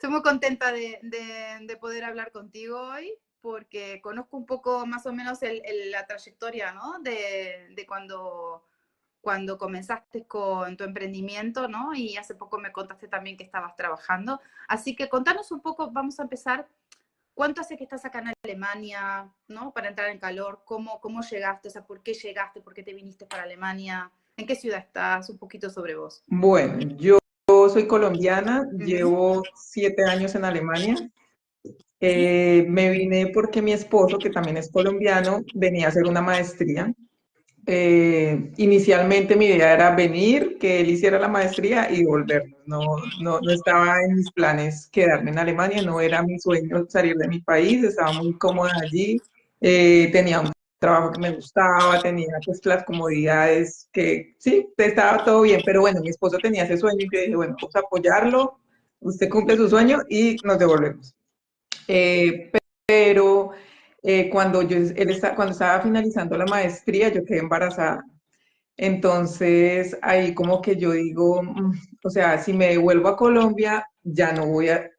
Estoy muy contenta de poder hablar contigo hoy porque conozco un poco más o menos la trayectoria, ¿no? De cuando comenzaste con tu emprendimiento, ¿no? Y hace poco me contaste también que estabas trabajando. Así que contanos un poco, vamos a empezar. ¿Cuánto hace que estás acá en Alemania, ¿no? Para entrar en calor, ¿cómo llegaste? O sea, ¿por qué llegaste? ¿Por qué te viniste para Alemania? ¿En qué ciudad estás? Un poquito sobre vos. Bueno, yo soy colombiana, Ujú. llevo 7 años en Alemania. Me vine porque mi esposo, que también es colombiano, venía a hacer una maestría. Inicialmente mi idea era venir, que él hiciera la maestría y volvernos. No estaba en mis planes quedarme en Alemania, no era mi sueño salir de mi país, estaba muy cómoda allí. Tenía un trabajo que me gustaba, tenía pues las comodidades que sí, estaba todo bien, pero bueno, mi esposo tenía ese sueño y yo dije, bueno, vamos a apoyarlo, usted cumple su sueño y nos devolvemos. Pero cuando estaba finalizando la maestría, yo quedé embarazada. Entonces, ahí como que yo digo, o sea, si me devuelvo a Colombia, ya no voy a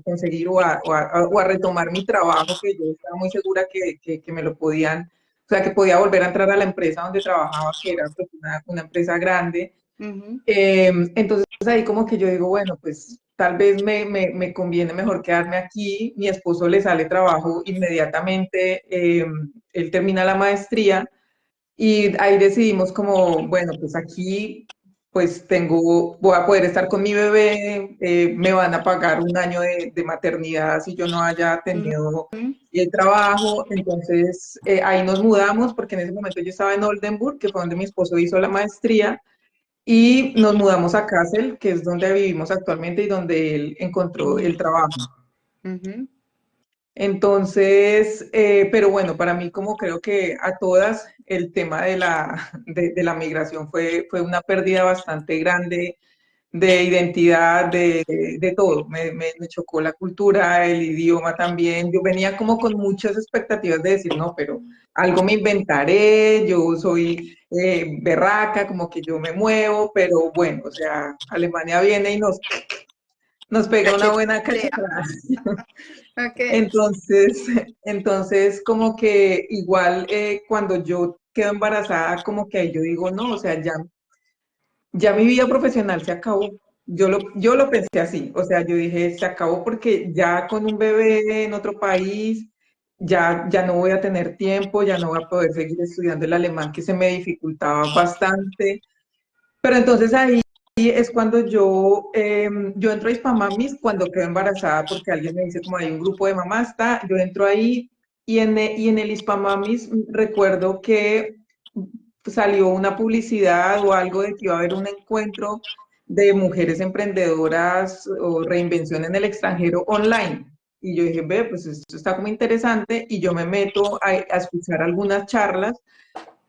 conseguir o a retomar mi trabajo, que yo estaba muy segura que me lo podían, o sea, que podía volver a entrar a la empresa donde trabajaba, que era pues, una empresa grande. Ujú. Entonces ahí como que yo digo, bueno, pues tal vez me conviene mejor quedarme aquí. Mi esposo le sale trabajo inmediatamente, él termina la maestría y ahí decidimos como, bueno, pues aquí pues voy a poder estar con mi bebé, me van a pagar un año de maternidad si yo no haya tenido Ujú. el trabajo. Entonces ahí nos mudamos porque en ese momento yo estaba en Oldenburg, que fue donde mi esposo hizo la maestría. Y nos mudamos a Kassel, que es donde vivimos actualmente y donde él encontró el trabajo. Ujú. Entonces, pero bueno, para mí como creo que a todas el tema de la migración fue una pérdida bastante grande de identidad, de todo. Me chocó la cultura, el idioma también. Yo venía como con muchas expectativas de decir, no, pero algo me inventaré, yo soy berraca, como que yo me muevo, pero bueno, o sea, Alemania viene y nos pega una buena Cachetea. cachetada. Ok. Entonces como que igual cuando yo quedo embarazada, como que ahí yo digo, no, o sea, ya mi vida profesional se acabó. Yo lo pensé así, o sea, yo dije, se acabó porque ya con un bebé en otro país, ya no voy a tener tiempo, ya no voy a poder seguir estudiando el alemán, que se me dificultaba bastante. Pero entonces ahí es cuando yo entro a Hispamamis cuando quedo embarazada, porque alguien me dice como hay un grupo de mamás, yo entro ahí y en el Hispamamis recuerdo que salió una publicidad o algo de que iba a haber un encuentro de mujeres emprendedoras o reinvención en el extranjero online. Y yo dije, ve, pues esto está como interesante y yo me meto a escuchar algunas charlas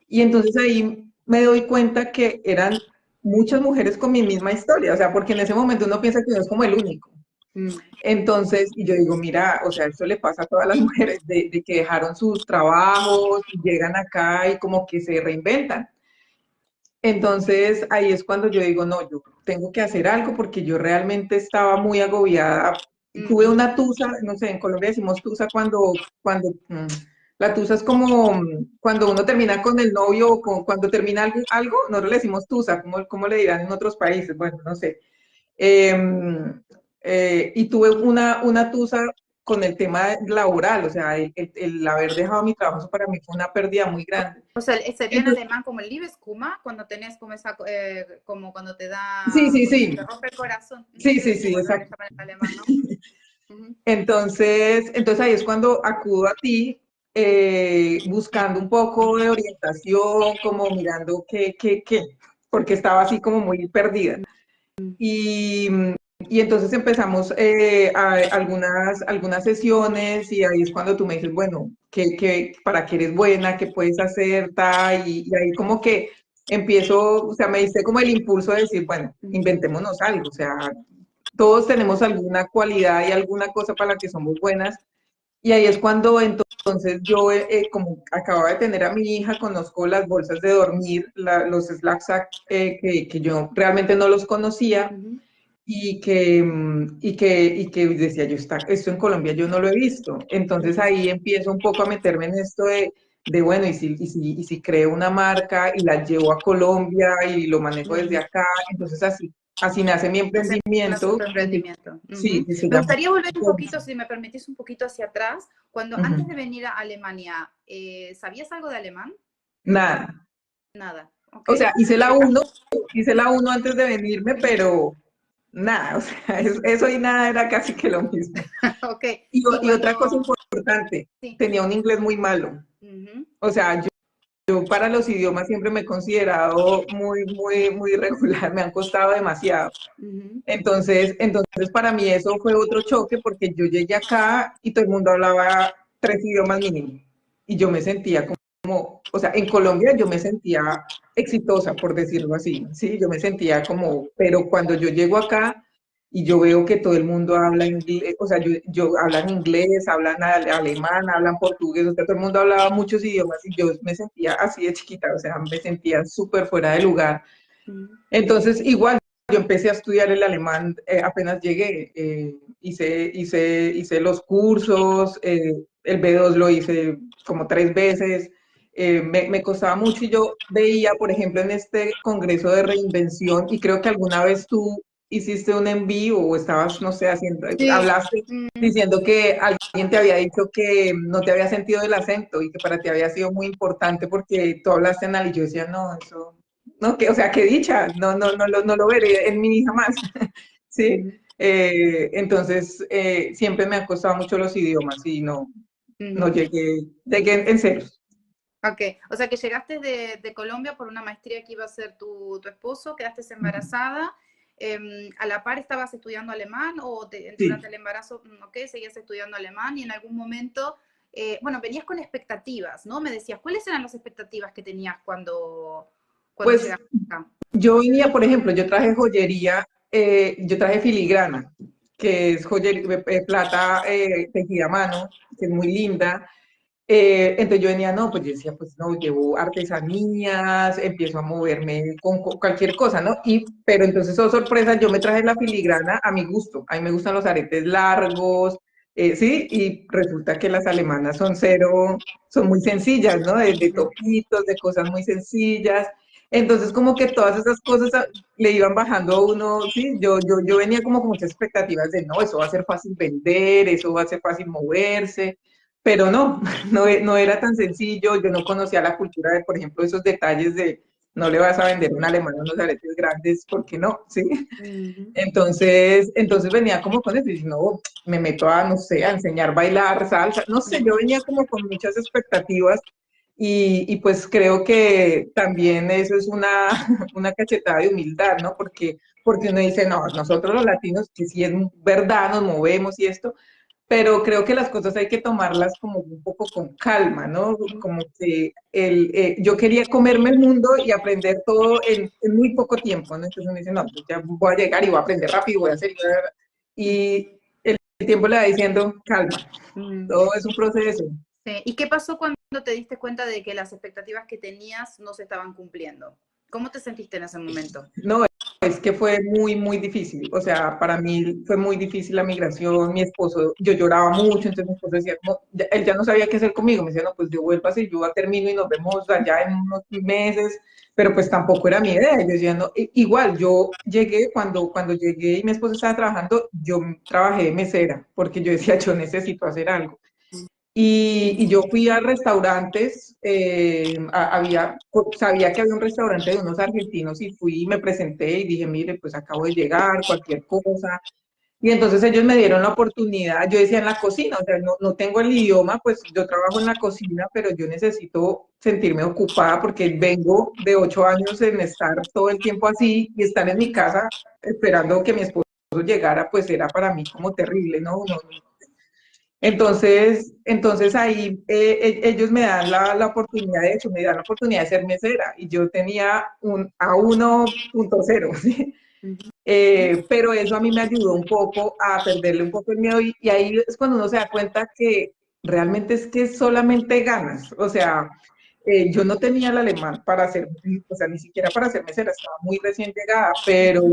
y entonces ahí me doy cuenta que eran muchas mujeres con mi misma historia, o sea, porque en ese momento uno piensa que uno es como el único. Mm. Entonces, y yo digo, mira, o sea, esto le pasa a todas las mujeres de que dejaron sus trabajos y llegan acá y como que se reinventan. Entonces, ahí es cuando yo digo, no, yo tengo que hacer algo porque yo realmente estaba muy agobiada. Tuve Mm. una tusa, no sé, en Colombia decimos tusa cuando la tusa es como cuando uno termina con el novio o cuando termina algo, nosotros le decimos tusa, ¿cómo le dirán en otros países? Bueno, no sé. Y tuve una tusa con el tema laboral, o sea, el haber dejado mi trabajo, eso para mí fue una pérdida muy grande. O sea, sería en Entonces, alemán como el Liebeskummer, cuando tenés como esa, como cuando te sí, da, sí, cuando se sí, te rompe el corazón. sí, sí, sí, Liebeskummer, creo que se exacto. llama en alemán, ¿no? Ujú. Entonces ahí es cuando acudo a ti buscando un poco de orientación, como mirando qué, porque estaba así como muy perdida. Y, y entonces empezamos algunas sesiones y ahí es cuando tú me dices, bueno, para qué eres buena, qué puedes hacer, y ahí como que empiezo, o sea, me diste como el impulso de decir, bueno, inventémonos algo, o sea, todos tenemos alguna cualidad y alguna cosa para la que somos buenas. Y ahí es cuando entonces yo, como acababa de tener a mi hija, conozco las bolsas de dormir, los Slack Sack, que yo realmente no los conocía. Ujú. y que decía yo, esto en Colombia yo no lo he visto. Entonces ahí empiezo un poco a meterme en esto de bueno, y si creo una marca y la llevo a Colombia y lo manejo desde Ujú. acá, entonces así nace mi Así nace emprendimiento. tu emprendimiento. Sí, Ujú. que se Me llama gustaría volver un poquito, Ponce. si me permitís, un poquito hacia atrás. Cuando antes Ujú. de venir a Alemania, ¿sabías algo de alemán? Nada. Nada, ¿ok? O sea, Llegaste, hice la uno antes de venirme, pero nada, o sea, eso y nada era casi que lo mismo. ok. Y Y cuando, otra cosa importante, sí, tenía un inglés muy malo. ujú, O sea, yo para los idiomas siempre me he considerado muy, muy, muy irregular, me han costado demasiado. ujú, Entonces para mí eso fue otro choque porque yo llegué acá y todo el mundo hablaba 3 idiomas mínimo. Y yo me sentía como, o sea, en Colombia yo me sentía exitosa, por decirlo así, ¿sí? Yo me sentía como, pero cuando yo llego acá y yo veo que todo el mundo habla inglés, o sea, yo hablan inglés, hablan alemán, hablan portugués, o sea, todo el mundo hablaba muchos idiomas y yo me sentía así de chiquita, o sea, me sentía súper fuera de lugar. ujú, Entonces, igual, yo empecé a estudiar el alemán apenas llegué. Hice los cursos, el B2 lo hice como 3 veces. Me costaba mucho y yo veía, por ejemplo, en este congreso de reinvención, y creo que alguna vez tú hiciste un envío o estabas, no sé, sí, hablaste diciendo que alguien te había dicho que no te había sentido el acento y que para ti había sido muy importante porque tú hablaste en y yo decía, no, eso no, o sea, qué dicha, no lo veré en mí jamás, ¿sí? ujú, Entonces, siempre me han costado mucho los idiomas y no ujú. llegué en ceros. Ok, o sea que llegaste de Colombia por una maestría que iba a hacer tu esposo, quedaste Ujú. embarazada, a la par estabas estudiando alemán o durante Sí, el embarazo, ok, seguías estudiando alemán y en algún momento, bueno, venías con expectativas, ¿no? Me decías, ¿cuáles eran las expectativas que tenías cuando pues llegaste acá? yo venía, por ejemplo, yo traje joyería, yo traje filigrana, que es joyería, plata tejida a mano, que es muy linda. Entonces yo venía, no, pues yo decía, pues no, llevo artesanías, empiezo a moverme con cualquier cosa, ¿no? Pero entonces, oh sorpresa, yo me traje la filigrana a mi gusto. A mí me gustan los aretes largos, ¿sí? Y resulta que las alemanas son cero, son muy sencillas, ¿no? De topitos, de cosas muy sencillas. Entonces, como que todas esas cosas le iban bajando a uno, ¿sí? Yo venía como con muchas expectativas de, no, eso va a ser fácil vender, eso va a ser fácil moverse, pero no, no era tan sencillo, yo no conocía la cultura de, por ejemplo, esos detalles de no le vas a vender un alemán unos aretes grandes, ¿por qué no? ¿Sí? Ujú, Entonces venía como con eso, y no, me meto a, no sé, a enseñar a bailar salsa, no sé, yo venía como con muchas expectativas y pues creo que también eso es una, una cachetada de humildad, ¿no? Porque uno dice, no, nosotros los latinos, que sí es verdad, nos movemos y esto, pero creo que las cosas hay que tomarlas como un poco con calma, ¿no? Como que yo quería comerme el mundo y aprender todo en muy poco tiempo, ¿no? Entonces uno dice, no, pues ya voy a llegar y voy a aprender rápido, voy a hacer, y el tiempo le va diciendo, calma, ujú. todo es un proceso. Sí. ¿Y qué pasó cuando te diste cuenta de que las expectativas que tenías no se estaban cumpliendo? ¿Cómo te sentiste en ese momento? No, es que fue muy, muy difícil. O sea, para mí fue muy difícil la migración. Mi esposo, yo lloraba mucho, entonces mi esposo decía, como, él ya no sabía qué hacer conmigo. Me decía, no, pues yo vuelvo así, yo termino y nos vemos allá en unos meses, pero pues tampoco era mi idea. Yo decía, no, igual, yo llegué, cuando llegué y mi esposo estaba trabajando, yo trabajé de mesera, porque yo decía, yo necesito hacer algo. Y yo fui a restaurantes, sabía que había un restaurante de unos argentinos y fui y me presenté y dije, mire, pues acabo de llegar, cualquier cosa. Y entonces ellos me dieron la oportunidad, yo decía en la cocina, o sea, no tengo el idioma, pues yo trabajo en la cocina, pero yo necesito sentirme ocupada porque vengo de 8 años en estar todo el tiempo así y estar en mi casa esperando que mi esposo llegara, pues era para mí como terrible, ¿no? Entonces ahí ellos me dan la oportunidad, de hecho, me dan la oportunidad de ser mesera y yo tenía un A1.0, ¿sí? Ujú. Pero eso a mí me ayudó un poco a perderle un poco el miedo y ahí es cuando uno se da cuenta que realmente es que solamente ganas, o sea, yo no tenía el alemán para hacer, o sea, ni siquiera para ser mesera, estaba muy recién llegada, pero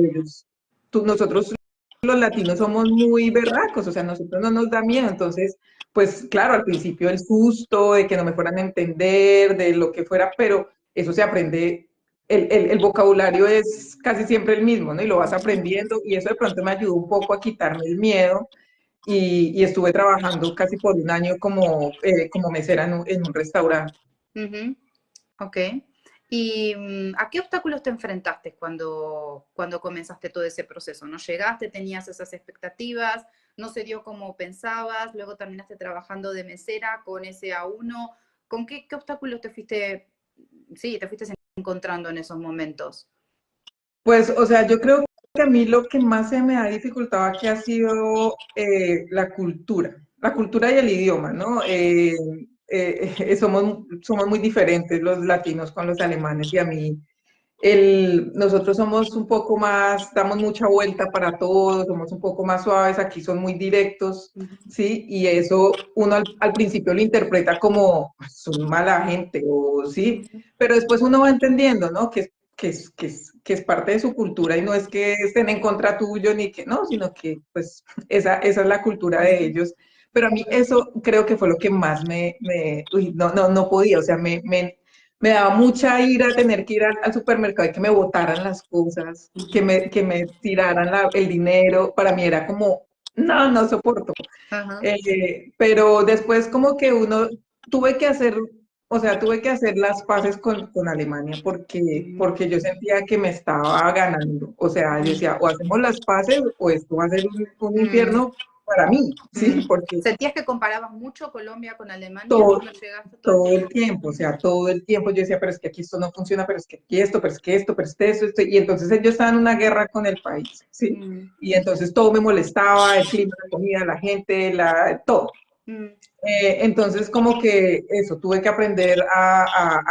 nosotros los latinos somos muy berracos, o sea, a nosotros no nos da miedo, entonces, pues claro, al principio el susto de que no me fueran a entender, de lo que fuera, pero eso se aprende, el vocabulario es casi siempre el mismo, ¿no? Y lo vas aprendiendo y eso de pronto me ayudó un poco a quitarme el miedo y estuve trabajando casi por un año como mesera en un restaurante. Ujú. Ok. ¿Y a qué obstáculos te enfrentaste cuando comenzaste todo ese proceso? ¿No llegaste, tenías esas expectativas, no se dio como pensabas, luego terminaste trabajando de mesera con ese A1? ¿Con qué obstáculos sí, te fuiste encontrando en esos momentos? Pues, o sea, yo creo que a mí lo que más se me ha dificultado aquí ha sido la cultura y el idioma, ¿no? Somos muy diferentes los latinos con los alemanes y a mí nosotros somos un poco más, damos mucha vuelta para todo, somos un poco más suaves, aquí son muy directos, ¿sí? Y eso uno al principio lo interpreta como "Pues, son mala gente, o sí, pero después uno va entendiendo, ¿no? Que es parte de su cultura y no es que estén en contra tuyo ni que no, sino que pues esa es la cultura de ellos. Pero a mí eso creo que fue lo que más uy, no podía, o sea, me daba mucha ira tener que ir al supermercado y que me botaran las cosas, que me tiraran el dinero. Para mí era como, no soporto. Ajá. Pero después como que tuve que hacer, o sea, tuve que hacer las paces con Alemania porque yo sentía que me estaba ganando. O sea, yo decía, o hacemos las paces o esto va a ser un Mm, infierno para mí, ¿sí? mm. Porque ¿Sentías que comparabas mucho Colombia con Alemania todo, cuando llegaste todo el todo el tiempo? tiempo, o sea, todo el tiempo yo decía, pero es que aquí esto no funciona, pero es que aquí esto, pero es que esto, pero es que esto, y entonces ellos estaban en una guerra con el país, ¿sí? Mm, Y entonces todo me molestaba, el clima, la comida, la gente, todo. mm, Entonces como que eso, tuve que aprender a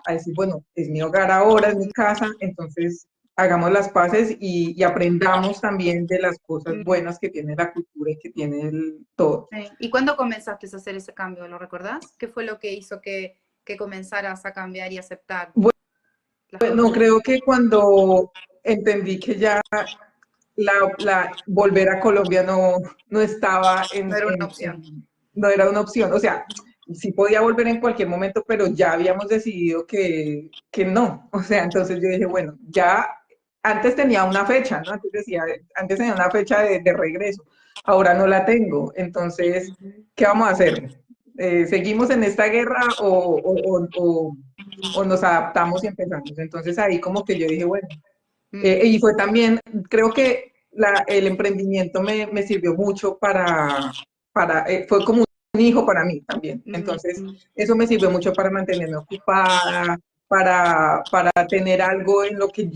decir, bueno, es mi hogar ahora, es mi casa, entonces hagamos las paces y aprendamos también de las cosas mm. buenas que tiene la cultura y que tiene todo. Sí. ¿Y cuándo comenzaste a hacer ese cambio? ¿Lo recordás? ¿Qué fue lo que hizo que comenzaras a cambiar y aceptar las No, cosas? creo que cuando entendí que ya volver a Colombia no estaba No era una opción. no era una opción. O sea, sí podía volver en cualquier momento, pero ya habíamos decidido que no. O sea, entonces yo dije, bueno, ya antes tenía una fecha, ¿no? Antes tenía una fecha de regreso, ahora no la tengo. Entonces, ¿qué vamos a hacer? ¿Seguimos en esta guerra o nos adaptamos y empezamos? Entonces ahí como que yo dije, bueno, Mm, y fue también, creo que el emprendimiento me sirvió mucho fue como un hijo para mí también. mm, Entonces, mm, eso me sirvió mucho para mantenerme ocupada, para tener algo en lo que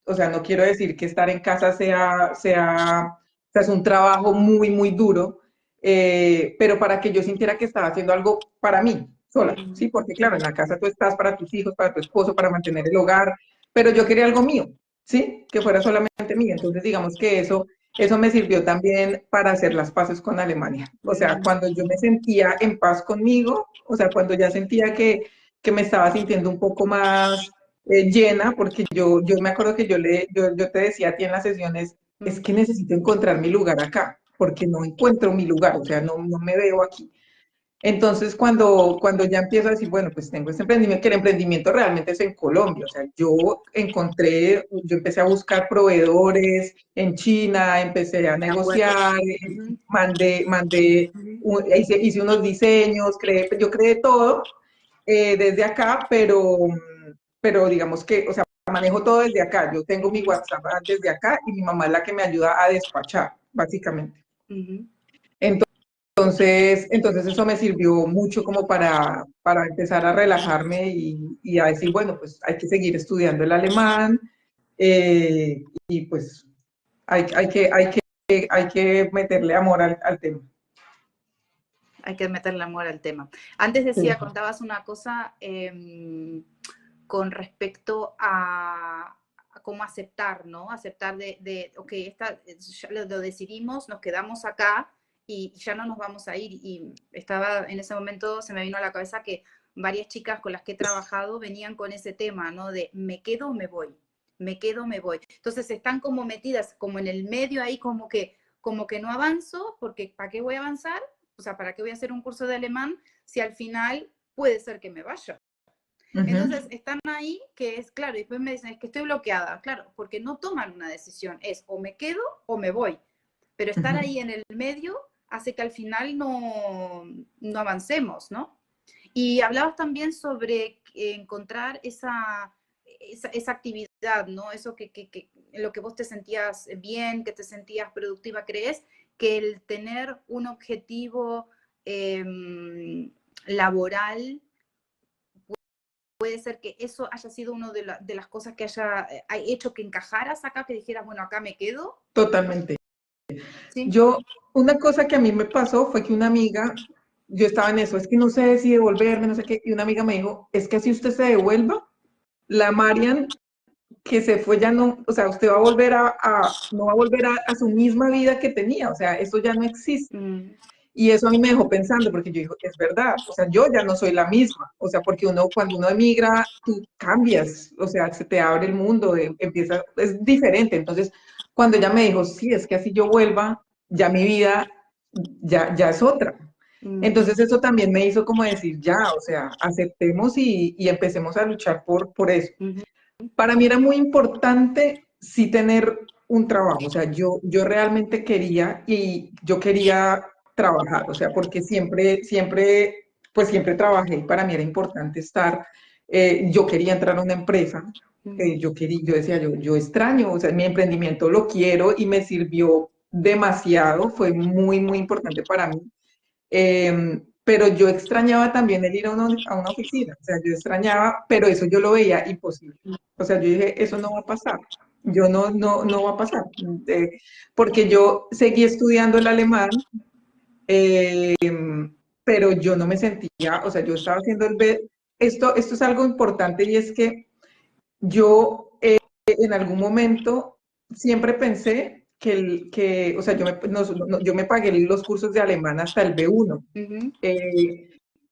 o sea, no quiero decir que estar en casa o sea, es un trabajo muy, muy duro, pero para que yo sintiera que estaba haciendo algo para mí sola, mm, ¿sí? Porque claro, en la casa tú estás para tus hijos, para tu esposo, para mantener el hogar, pero yo quería algo mío, ¿sí? Que fuera solamente mío. Entonces, digamos que eso me sirvió también para hacer las paces con Alemania. O sea, mm, cuando yo me sentía en paz conmigo, o sea, cuando ya sentía que me estaba sintiendo un poco más llena, porque yo me acuerdo que yo te decía a ti en las sesiones, es mm, que necesito encontrar mi lugar acá, porque no encuentro mi lugar, o sea, no me veo aquí. Entonces, cuando ya empiezo a decir, bueno, pues tengo este emprendimiento, que el emprendimiento realmente es en Colombia, o sea, yo empecé a buscar proveedores en China, empecé a afuera. negociar, Ujú, mandé, hice unos diseños, yo creé todo desde acá, pero digamos que, o sea, manejo todo desde acá, yo tengo mi WhatsApp desde acá y mi mamá es la que me ayuda a despachar, básicamente. ujú. Entonces eso me sirvió mucho como para empezar a relajarme y a decir, bueno, pues hay que seguir estudiando el alemán y pues hay que meterle amor al tema. Hay que meterle amor al tema. Antes Sí. decía, contabas una cosa con respecto a cómo aceptar, ¿no? Aceptar ok, ya lo decidimos, nos quedamos acá y ya no nos vamos a ir. Y estaba en ese momento, se me vino a la cabeza que varias chicas con las que he trabajado venían con ese tema, ¿no? De me quedo o me voy. me quedo, me voy. Entonces están como metidas como en el medio ahí, como que no avanzo, porque ¿para qué voy a avanzar? O sea, ¿para qué voy a hacer un curso de alemán si al final puede ser que me vaya? Entonces están ahí, que es claro, y después me dicen, es que estoy bloqueada, claro, porque no toman una decisión, es o me quedo o me voy, pero estar ahí en el medio hace que al final no avancemos, ¿no? Y hablabas también sobre encontrar esa actividad, ¿no? Eso en lo que vos te sentías bien, que te sentías productiva. ¿Crees que el tener un objetivo laboral puede ser que eso haya sido una de las cosas que haya hecho que encajaras acá, que dijeras, bueno, acá me quedo? Totalmente. Sí. Yo, una cosa que a mí me pasó fue que una amiga, yo estaba en eso, es que no sé si devolverme, no sé qué, y una amiga me dijo, es que si usted se devuelva, la Marian que se fue ya no, o sea, usted va a volver no va a volver a su misma vida que tenía, o sea, eso ya no existe. Mm. Y eso a mí me dejó pensando, porque yo digo, es verdad, o sea, yo ya no soy la misma, o sea, porque cuando uno emigra, tú cambias, o sea, se te abre el mundo, empieza, es diferente. Entonces, cuando ella me dijo, sí, es que así yo vuelva, ya mi vida ya es otra. Mm. Entonces eso también me hizo como decir, ya, o sea, aceptemos y empecemos a luchar por eso. Mm. Para mí era muy importante sí tener un trabajo, o sea, yo realmente quería y yo quería trabajar, o sea, porque pues siempre trabajé y para mí era importante estar, yo quería entrar a una empresa, Mm. yo decía, yo extraño, o sea, mi emprendimiento lo quiero y me sirvió demasiado, fue muy, muy importante para mí. Pero yo extrañaba también el ir a una oficina, o sea, yo extrañaba, pero eso yo lo veía imposible. O sea, yo dije, eso no va a pasar, yo no va a pasar, porque yo seguí estudiando el alemán, eh, pero yo no me sentía, o sea, yo estaba haciendo esto es algo importante y es que yo en algún momento siempre pensé o sea, yo me pagué los cursos de alemán hasta el B1. Mm.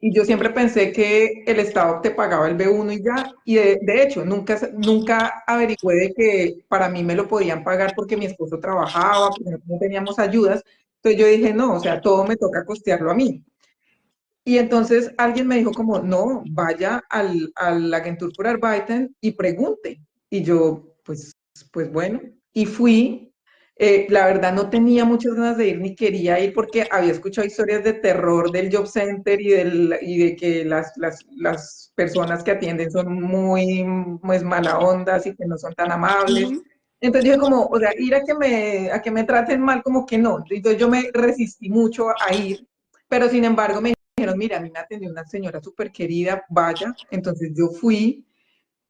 Y yo siempre pensé que el Estado te pagaba el B1 y ya, y de hecho, nunca averigüé de que para mí me lo podían pagar porque mi esposo trabajaba, porque no teníamos ayudas. Entonces yo dije, no, o sea, todo me toca costearlo a mí. Y entonces alguien me dijo como, no, vaya al Agentur für Arbeiten y pregunte. Y yo, pues bueno, y fui. La verdad no tenía muchas ganas de ir ni quería ir porque había escuchado historias de terror del Job Center y de que las personas que atienden son muy pues, mala ondas y que no son tan amables. Mm. Entonces dije como, o sea, ir a que me traten mal como que no. Entonces yo me resistí mucho a ir, pero sin embargo me dijeron, mira, a mí me atendió una señora súper querida, vaya. Entonces yo fui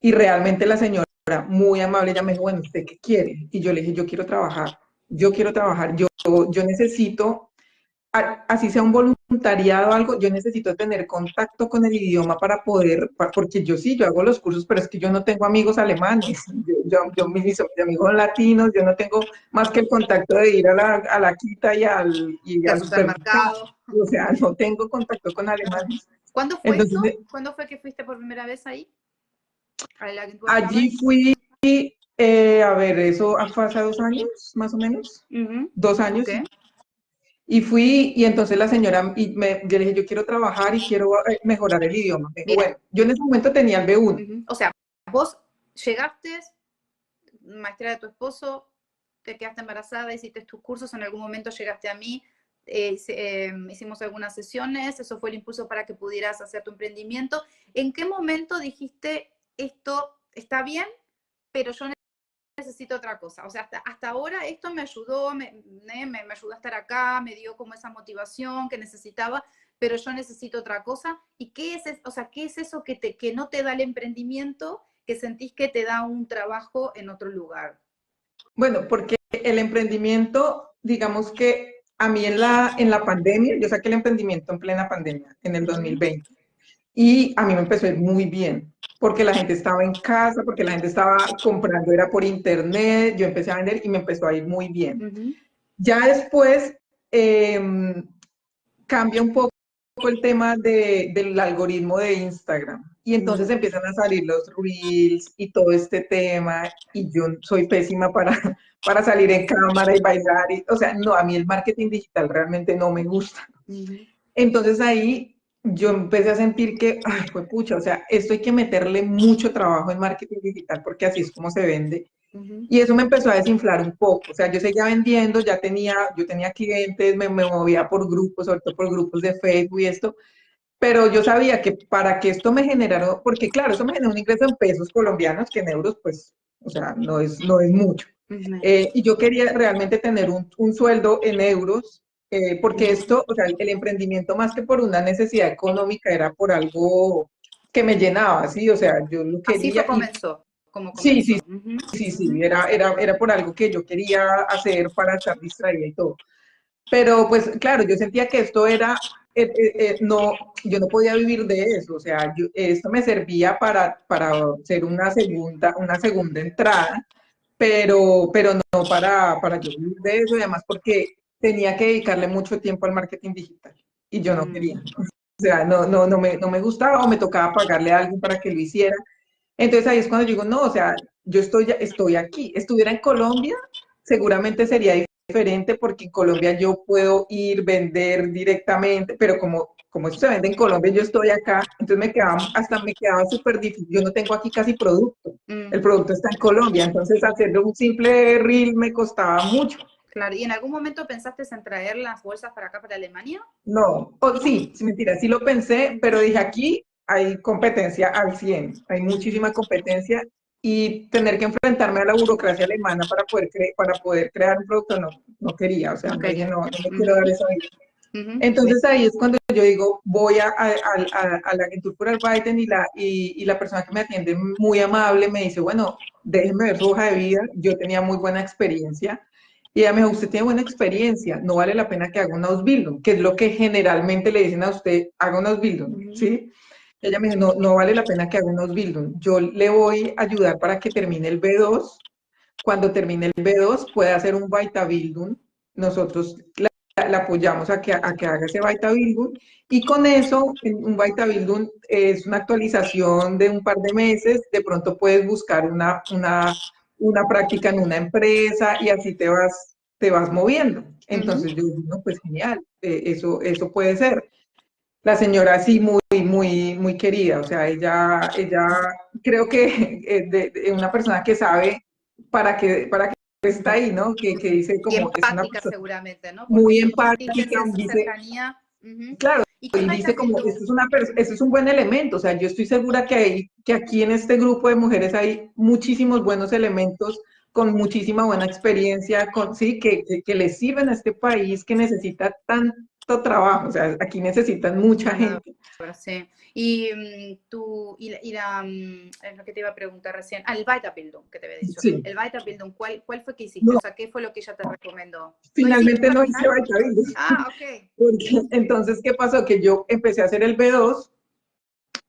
y realmente la señora, muy amable, ella me dijo, bueno, ¿usted qué quiere? Y yo le dije, yo quiero trabajar, yo necesito, así sea un voluntariado o algo, yo necesito tener contacto con el idioma para poder, porque yo hago los cursos, pero es que yo no tengo amigos alemanes, mis amigos latinos, yo no tengo más que el contacto de ir a la quita y Y al al supermercado, supermercado. o sea, no tengo contacto con alemanes. ¿Cuándo fue Entonces, esto? ¿Cuándo fue que fuiste por primera vez ahí? ¿A la agentura de allí Arbeit? fui, a ver, eso fue hace 2 años, más o menos, Ujú. 2 años, Ok. sí. Y fui, y entonces la señora, yo le dije, yo quiero trabajar y quiero mejorar el idioma. Me dijo, Mira, bueno, yo en ese momento tenía el B1. o sea, vos llegaste, maestra de tu esposo, te quedaste embarazada, hiciste tus cursos, en algún momento llegaste a mí, hicimos algunas sesiones, eso fue el impulso para que pudieras hacer tu emprendimiento. ¿En qué momento dijiste, esto está bien, pero yo necesito otra cosa? O sea, hasta ahora esto me ayudó, me ayudó a estar acá, me dio como esa motivación que necesitaba, pero yo necesito otra cosa. ¿Y qué es, o sea, qué es eso que no te da el emprendimiento, que sentís que te da un trabajo en otro lugar? Bueno, porque el emprendimiento, digamos que a mí en la pandemia, yo saqué el emprendimiento en plena pandemia, en el Ujú. 2020. Y a mí me empezó a ir muy bien, porque la gente estaba en casa, porque la gente estaba comprando, era por internet, yo empecé a vender y me empezó a ir muy bien. Ujú. Ya después cambia un poco el tema del algoritmo de Instagram. Y entonces empiezan a salir los reels y todo este tema. Y yo soy pésima para salir en cámara y bailar. O sea, no, a mí el marketing digital realmente no me gusta. Entonces ahí yo empecé a sentir que, ay, pues pucha, o sea, esto hay que meterle mucho trabajo en marketing digital porque así es como se vende. Y eso me empezó a desinflar un poco. O sea, yo seguía vendiendo, yo tenía clientes, me movía por grupos, sobre todo por grupos de Facebook y esto, pero yo sabía que para que esto me generara, porque claro, eso me genera un ingreso en pesos colombianos, que en euros, pues, o sea, no es mucho. Y yo quería realmente tener un sueldo en euros, porque esto, o sea, el emprendimiento más que por una necesidad económica era por algo que me llenaba, ¿sí? O sea, yo lo Así fue quería y comenzó, como sí, comenzó. sí, sí, sí, era por algo que yo quería hacer para estar distraída y todo. Pero pues claro, yo sentía que esto era, no, yo no podía vivir de eso, o sea, esto me servía para ser una segunda entrada, pero no para yo vivir de eso, y además porque tenía que dedicarle mucho tiempo al marketing digital y yo no quería. O sea, no me gustaba o me tocaba pagarle a alguien para que lo hiciera. Entonces ahí es cuando digo, no, o sea, yo estoy aquí. Estuviera en Colombia, seguramente sería diferente porque en Colombia yo puedo ir, vender directamente, pero como eso se vende en Colombia, yo estoy acá, entonces hasta me quedaba súper difícil. Yo no tengo aquí casi producto. El producto está en Colombia, entonces hacerle un simple reel me costaba mucho. Claro, ¿y en algún momento pensaste en traer las bolsas para acá, para Alemania? No, sí, mentira, sí lo pensé, pero dije aquí hay competencia al 100, hay muchísima competencia y tener que enfrentarme a la burocracia alemana para poder crear un producto no quería, o sea, No no dije, quería. no me quiero dar esa vida. Ujú. Entonces ahí es cuando yo digo, voy a la agentura por Biden y la persona que me atiende muy amable me dice, bueno, déjeme ver su hoja de vida, yo tenía muy buena experiencia. Y ella me dijo, usted tiene buena experiencia, no vale la pena que haga un Ausbildung, que es lo que generalmente le dicen a usted, haga un Ausbildung, ¿sí? Ella me dijo, no vale la pena que haga un Ausbildung, yo le voy a ayudar para que termine el B2, cuando termine el B2 puede hacer un Weiterbildung, nosotros la apoyamos a que haga ese Weiterbildung y con eso, un Weiterbildung es una actualización de un par de meses, de pronto puedes buscar una práctica en una empresa y así te vas moviendo. Entonces yo digo, no, pues genial, eso puede ser. La señora sí muy, muy, muy querida, o sea, ella creo que es una persona que sabe para qué está ahí, ¿no? Que dice Y como es una empática persona seguramente, ¿no? Porque muy si vos sentís que empática, esa dice, cercanía. claro, ¿Y qué y vais a dice como, Bildung? esto es un buen elemento, o sea, yo estoy segura que aquí en este grupo de mujeres hay muchísimos buenos elementos con muchísima buena experiencia, sí, que les sirven a este país que necesita tanto trabajo, o sea, aquí necesitan mucha gente. Sí. Y es lo que te iba a preguntar recién. El Weiterbildung que te había dicho. Sí, El Weiterbildung, ¿cuál fue que hiciste? O no, sea, ¿qué fue lo que ella te recomendó? ¿No hiciste finalmente al no hice final? Baitavildo, Ah, ok. porque entonces, ¿qué pasó? Que yo empecé a hacer el B2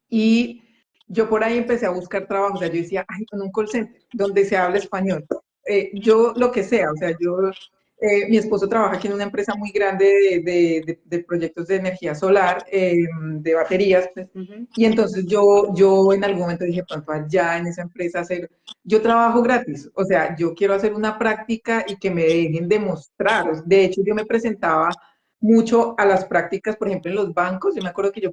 y yo por ahí empecé a buscar trabajo, o sea, yo decía, ay, con un call center donde se habla español. Yo lo que sea, o sea, mi esposo trabaja aquí en una empresa muy grande de proyectos de energía solar, de baterías, pues, y entonces yo en algún momento dije, pronto allá en esa empresa yo trabajo gratis, o sea, yo quiero hacer una práctica y que me dejen demostrar. De hecho, yo me presentaba mucho a las prácticas, por ejemplo, en los bancos. Yo me acuerdo que yo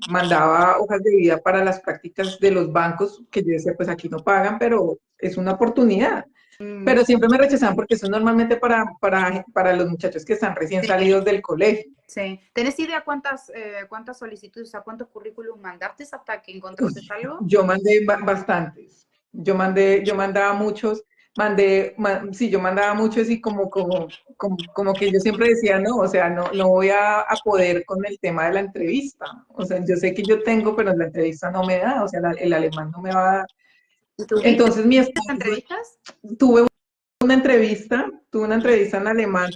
mandaba hojas de vida para las prácticas de los bancos, que yo decía, pues aquí no pagan, pero es una oportunidad. Pero siempre me rechazaban porque eso es normalmente para los muchachos que están recién Sí, salidos del colegio. sí. ¿Tenés idea cuántas solicitudes, a cuántos currículums mandaste hasta que encontraste algo? Yo mandé bastantes. Yo mandaba muchos, sí, yo mandaba muchos y como que yo siempre decía, no, o sea, no voy a poder con el tema de la entrevista. O sea, yo sé que yo tengo, pero la entrevista no me da, o sea, el alemán no me va a dar. ¿Y tuviste Entonces mi esposo, entrevistas? tuve tuve una entrevista en alemán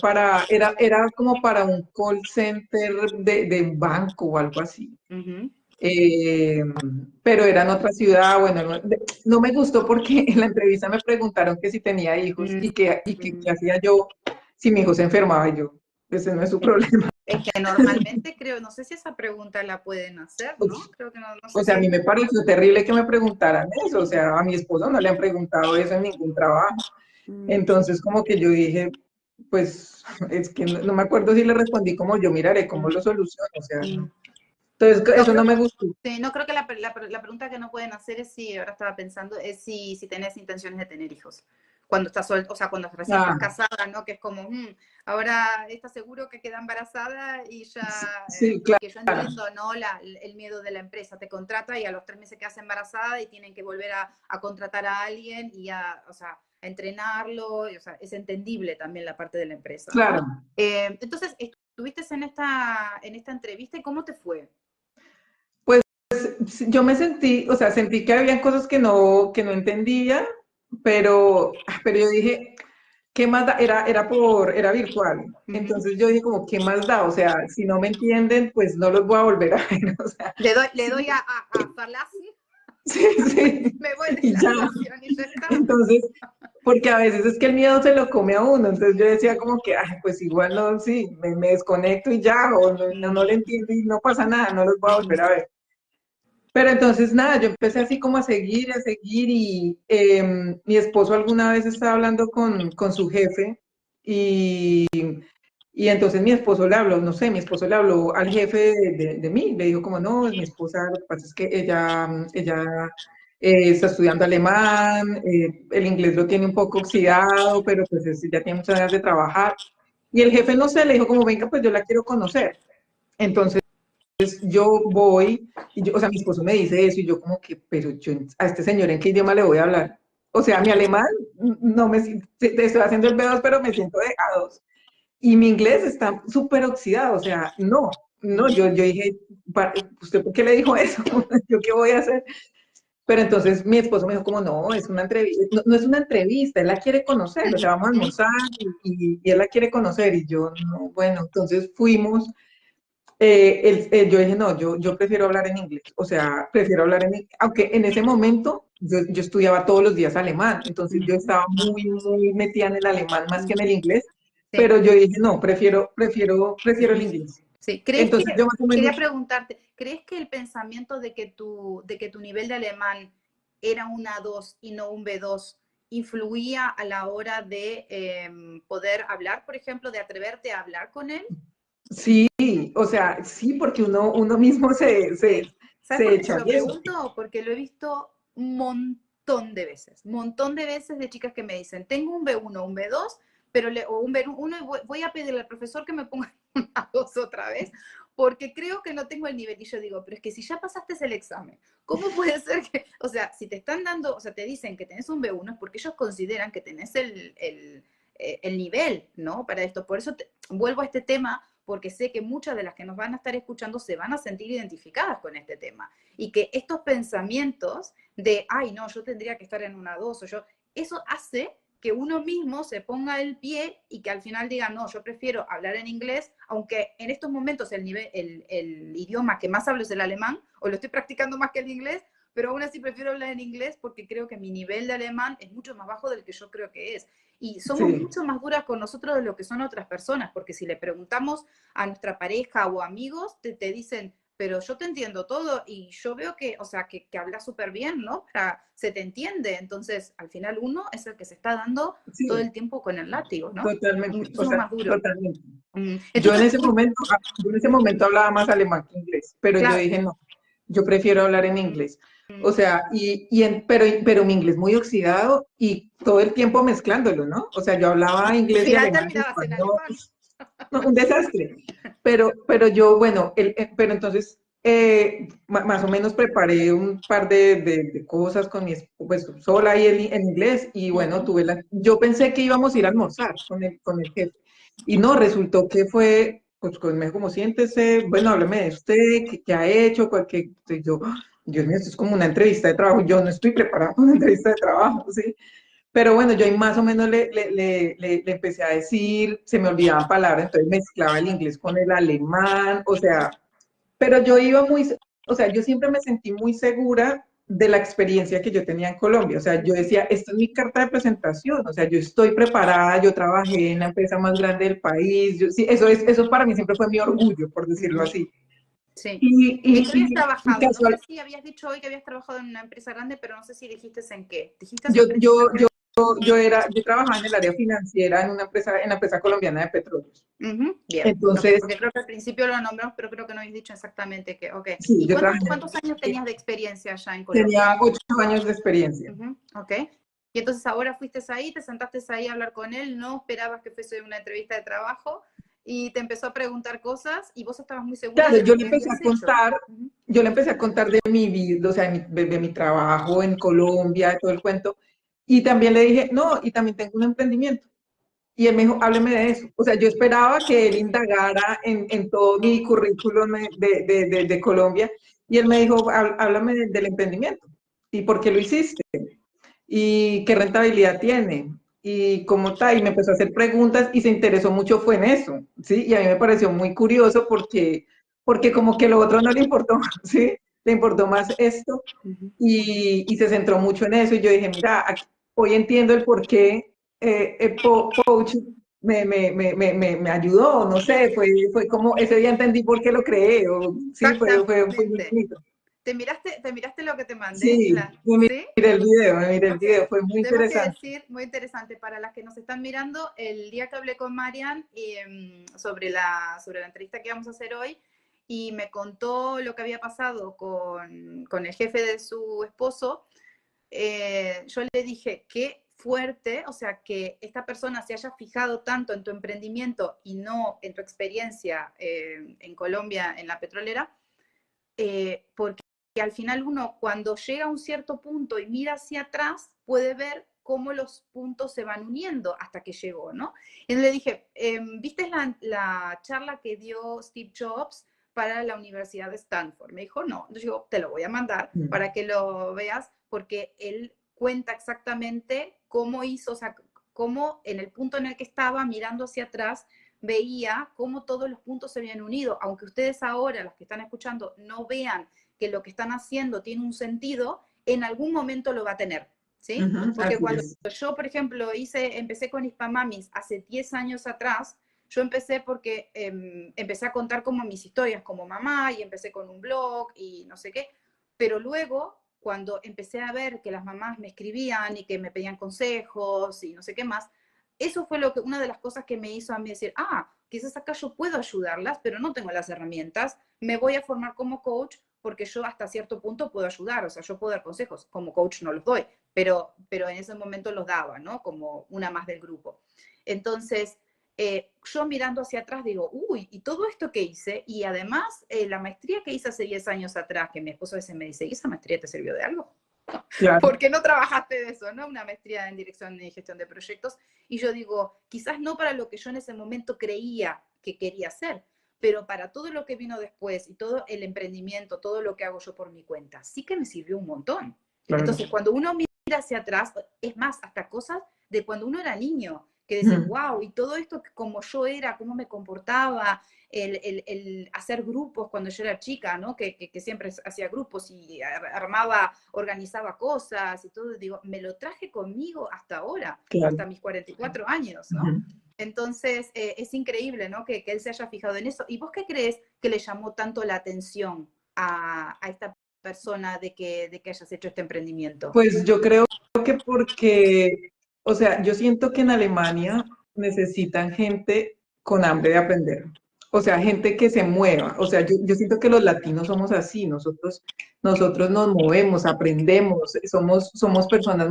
era como para un call center de un banco o algo así. Eh, pero era en otra ciudad, bueno, no me gustó porque en la entrevista me preguntaron que si tenía hijos y qué hacía yo si mi hijo se enfermaba y yo. ese no es su problema. Es que normalmente creo, no sé si esa pregunta la pueden hacer, ¿no? Creo que no, no sé O sea, a si... mí me pareció terrible que me preguntaran eso, o sea, a mi esposo no le han preguntado eso en ningún trabajo. Mm, Entonces, como que yo dije, pues, es que no me acuerdo si le respondí como yo miraré cómo mm, lo soluciono, o sea, mm. no. Entonces, No eso creo, no me gustó. sí, no creo que la pregunta que no pueden hacer es si, ahora estaba pensando, es si tenés intenciones de tener hijos. Cuando estás o sea, cuando recién estás Ah, casada, ¿no? Que es como, ahora estás seguro que queda embarazada y ya, sí, porque yo claro, entiendo, ¿no? El miedo de la empresa, te contrata y a los 3 meses quedas embarazada y tienen que volver a contratar a alguien y o sea, a entrenarlo, o sea, es entendible también la parte de la empresa, ¿no? claro. Entonces, estuviste en esta entrevista y ¿cómo te fue? Pues sí, yo me sentí, o sea, sentí que había cosas que no entendía, pero yo dije, ¿qué más da? Era virtual. Ujú. Entonces yo dije como, ¿qué más da? O sea, si no me entienden, pues no los voy a volver a ver. O sea, Le doy sí, a Farlazi, sí, sí. me voy de Y la ya. sesión y ya está. Entonces, porque a veces es que el miedo se lo come a uno. Entonces yo decía como que, ay, pues igual no, sí, me desconecto y ya, o no le entiendo y no pasa nada, no los voy a volver a ver. Pero entonces nada, yo empecé así como a seguir y mi esposo alguna vez estaba hablando con su jefe y, y entonces mi esposo le habló, no sé, mi esposo le habló al jefe de mí, le dijo como no, es mi esposa, lo que pasa es que ella está estudiando alemán, el inglés lo tiene un poco oxidado, pero pues ya tiene muchas ganas de trabajar. Y el jefe no sé, le dijo como venga, pues yo la quiero conocer. Entonces yo voy, y yo, o sea, mi esposo me dice eso, y yo como que, pero yo a este señor, ¿en qué idioma le voy a hablar? O sea, mi alemán, no me, te estoy haciendo el B2, pero me siento de A2. Y mi inglés está súper oxidado, o sea, no, yo dije, ¿usted por qué le dijo eso? ¿Yo qué voy a hacer? Pero entonces mi esposo me dijo como, no, es una entrevista, no es una entrevista, él la quiere conocer, o sea, vamos a almorzar y él la quiere conocer, y yo, no, bueno, entonces fuimos, yo dije, no, yo prefiero hablar en inglés, o sea, prefiero hablar aunque en ese momento yo estudiaba todos los días alemán, entonces yo estaba muy metida en el alemán más que en el inglés, Sí, pero yo dije, no, prefiero el inglés. sí. ¿Crees que, Entonces yo más o quería menos, preguntarte, ¿crees que el pensamiento de que tu nivel de alemán era un A2 y no un B2 influía a la hora de poder hablar, por ejemplo, de atreverte a hablar con él? sí, o sea, sí, porque uno mismo Sí. ¿Sabes se por qué te echa lo eso. pregunto? Porque lo he visto un montón de veces de chicas que me dicen, tengo un B1, un B2, o un B1 y voy a pedirle al profesor que me ponga una 2 otra vez, porque creo que no tengo el nivel. Y yo digo, pero es que si ya pasaste el examen, ¿cómo puede ser que, o sea, si te están dando, o sea, te dicen que tenés un B1 es porque ellos consideran que tenés el nivel, ¿no? Para esto. Por eso vuelvo a este tema, porque sé que muchas de las que nos van a estar escuchando se van a sentir identificadas con este tema. Y que estos pensamientos de, ay, no, yo tendría que estar en una 2 o yo, eso hace que uno mismo se ponga el pie y que al final diga, no, yo prefiero hablar en inglés, aunque en estos momentos el idioma que más hablo es el alemán, o lo estoy practicando más que el inglés, pero aún así prefiero hablar en inglés porque creo que mi nivel de alemán es mucho más bajo del que yo creo que es. Y somos Sí, mucho más duras con nosotros de lo que son otras personas, porque si le preguntamos a nuestra pareja o amigos, te dicen, pero yo te entiendo todo y yo veo que, o sea, que hablas súper bien, ¿no? Se te entiende. Entonces, al final uno es el que se está dando todo sí, el tiempo con el látigo, ¿no? totalmente, o Muchísimo sea, más duro. totalmente. Entonces, Yo en ese momento hablaba más alemán que inglés, pero yo claro, dije, no, yo prefiero hablar en inglés. O sea, pero mi inglés muy oxidado y todo el tiempo mezclándolo, ¿no? O sea, yo hablaba al inglés y final alemán y terminabas en español, alemán. no, un desastre. Pero yo, bueno, pero entonces, más o menos preparé un par de cosas con pues sola y en inglés, y bueno, yo pensé que íbamos a ir a almorzar con el jefe, y no, resultó que fue, pues, me dijo como siéntese, bueno, hábleme de usted, qué ha hecho, yo, Dios mío, esto es como una entrevista de trabajo, yo no estoy preparada para una entrevista de trabajo, ¿sí? Pero bueno, yo ahí más o menos le empecé a decir, se me olvidaban palabras, entonces mezclaba el inglés con el alemán, o sea, pero yo iba muy, o sea, yo siempre me sentí muy segura de la experiencia que yo tenía en Colombia. O sea, yo decía, esta es mi carta de presentación, o sea, yo estoy preparada, yo trabajé en la empresa más grande del país, sí, eso para mí siempre fue mi orgullo, por decirlo así. Sí. Y, ¿En y, qué habías y, y trabajado? No sé casual, si habías dicho hoy que habías trabajado en una empresa grande, pero no sé si dijiste en qué. ¿Dijiste yo, al principio? yo, yo, yo trabajaba en el área financiera en la empresa colombiana de petróleos. Bien, okay, Entonces, porque creo que al principio lo nombramos, pero creo que no habéis dicho exactamente qué. Ok. sí, ¿Y yo cuántos años tenías de experiencia allá en Colombia? tenía 8 años de experiencia. Ok. Y entonces ahora fuiste ahí, te sentaste ahí a hablar con él, no esperabas que fuese una entrevista de trabajo y te empezó a preguntar cosas y vos estabas muy segura Claro, de lo que habías hecho. yo le empecé a contar de mi vida, o sea, de mi trabajo en Colombia, de todo el cuento, y también le dije, no, y también tengo un emprendimiento. Y él me dijo, hábleme de eso. O sea, yo esperaba que él indagara en todo mi currículum de Colombia, y él me dijo, háblame del emprendimiento, y por qué lo hiciste, y qué rentabilidad tiene, y cómo está, y me empezó a hacer preguntas y se interesó mucho fue en eso, ¿sí? Y a mí me pareció muy curioso porque como que lo otro no le importó, ¿sí? Le importó más esto y se centró mucho en eso y yo dije, mira, hoy entiendo el por qué Pouch me ayudó, no sé, fue como, ese día entendí por qué lo creé, sí, fue muy Exactamente. bonito. ¿Te miraste lo que te mandé? Sí, ¿Sí? me miré el Ok, video, fue muy tengo que interesante. decir, muy interesante, para las que nos están mirando, el día que hablé con Marian sobre la entrevista que vamos a hacer hoy, y me contó lo que había pasado con el jefe de su esposo, yo le dije, qué fuerte, o sea, que esta persona se haya fijado tanto en tu emprendimiento y no en tu experiencia en Colombia, en la petrolera, porque al final uno cuando llega a un cierto punto y mira hacia atrás puede ver cómo los puntos se van uniendo hasta que llegó, ¿no? Y le dije, ¿viste la charla que dio Steve Jobs para la Universidad de Stanford? Me dijo, no. Entonces yo te lo voy a mandar para que lo veas, porque él cuenta exactamente cómo hizo, o sea, cómo en el punto en el que estaba mirando hacia atrás veía cómo todos los puntos se habían unido. Aunque ustedes ahora, los que están escuchando, no vean que lo que están haciendo tiene un sentido, en algún momento lo va a tener, ¿sí? Porque Así cuando es. yo, por ejemplo, empecé con Hispamamis hace 10 años atrás, yo empecé porque empecé a contar como mis historias como mamá y empecé con un blog y no sé qué, pero luego cuando empecé a ver que las mamás me escribían y que me pedían consejos y no sé qué más, eso fue una de las cosas que me hizo a mí decir, quizás acá yo puedo ayudarlas, pero no tengo las herramientas, me voy a formar como coach porque yo hasta cierto punto puedo ayudar, o sea, yo puedo dar consejos, como coach no los doy, pero en ese momento los daba, ¿no? Como una más del grupo. Entonces, yo mirando hacia atrás digo, uy, y todo esto que hice, y además la maestría que hice hace 10 años atrás, que mi esposo a veces me dice, ¿y esa maestría te sirvió de algo? Claro. ¿Por qué no trabajaste de eso, no? Una maestría en dirección y gestión de proyectos. Y yo digo, quizás no para lo que yo en ese momento creía que quería hacer, pero para todo lo que vino después y todo el emprendimiento, todo lo que hago yo por mi cuenta, sí que me sirvió un montón. Claro. Entonces, cuando uno mira hacia atrás, es más, hasta cosas de cuando uno era niño, que decís, wow, y todo esto como yo era, cómo me comportaba, el hacer grupos cuando yo era chica, ¿no? Que siempre hacía grupos y organizaba cosas y todo, digo, me lo traje conmigo hasta ahora, Claro. hasta mis 44 años, ¿no? Entonces, es increíble, ¿no? Que él se haya fijado en eso. ¿Y vos qué crees que le llamó tanto la atención a esta persona de que hayas hecho este emprendimiento? Pues yo creo que porque, o sea, yo siento que en Alemania necesitan gente con hambre de aprender. O sea, gente que se mueva. O sea, yo siento que los latinos somos así. Nosotros nos movemos, aprendemos, somos personas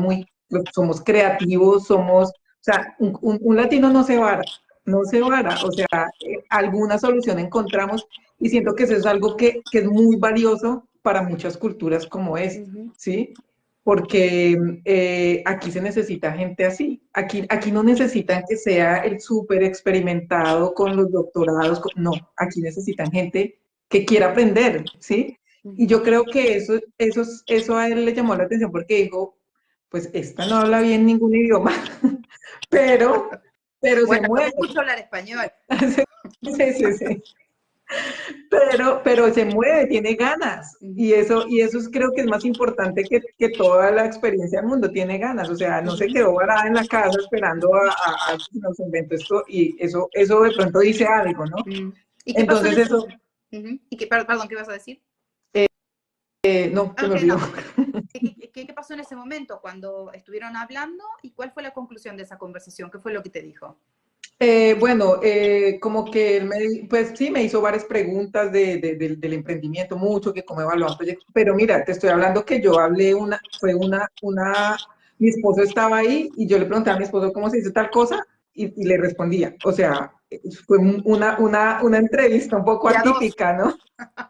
somos creativos, o sea, un latino no se vara, no se vara. O sea, alguna solución encontramos y siento que eso es algo que es muy valioso para muchas culturas como esta, ¿sí? Porque aquí se necesita gente así. Aquí no necesitan que sea el súper experimentado con los doctorados, no, aquí necesitan gente que quiera aprender, ¿sí? Y yo creo que eso a él le llamó la atención porque dijo, pues esta no habla bien ningún idioma, pero se Bueno, pero mueve. escucho hablar español. Sí, sí, sí. pero se mueve, tiene ganas. Y eso creo que es más importante que toda la experiencia del mundo, tiene ganas. O sea, no se Ujú, quedó varada en la casa esperando a ver si nos inventó esto, y eso de pronto dice algo, ¿no? mm. ¿Y qué pasó en Entonces ese? eso, Ujú. ¿Y qué, perdón, qué vas a decir? no, se Ah, me ok, olvidó. no. ¿Qué pasó en ese momento cuando estuvieron hablando y cuál fue la conclusión de esa conversación? ¿Qué fue lo que te dijo? Bueno, como que él pues sí, me hizo varias preguntas del emprendimiento, mucho, que cómo evaluar un proyecto, pero mira, te estoy hablando que yo hablé mi esposo estaba ahí y yo le pregunté a mi esposo cómo se dice tal cosa y le respondía. O sea, fue una entrevista un poco De a dos, atípica, ¿no?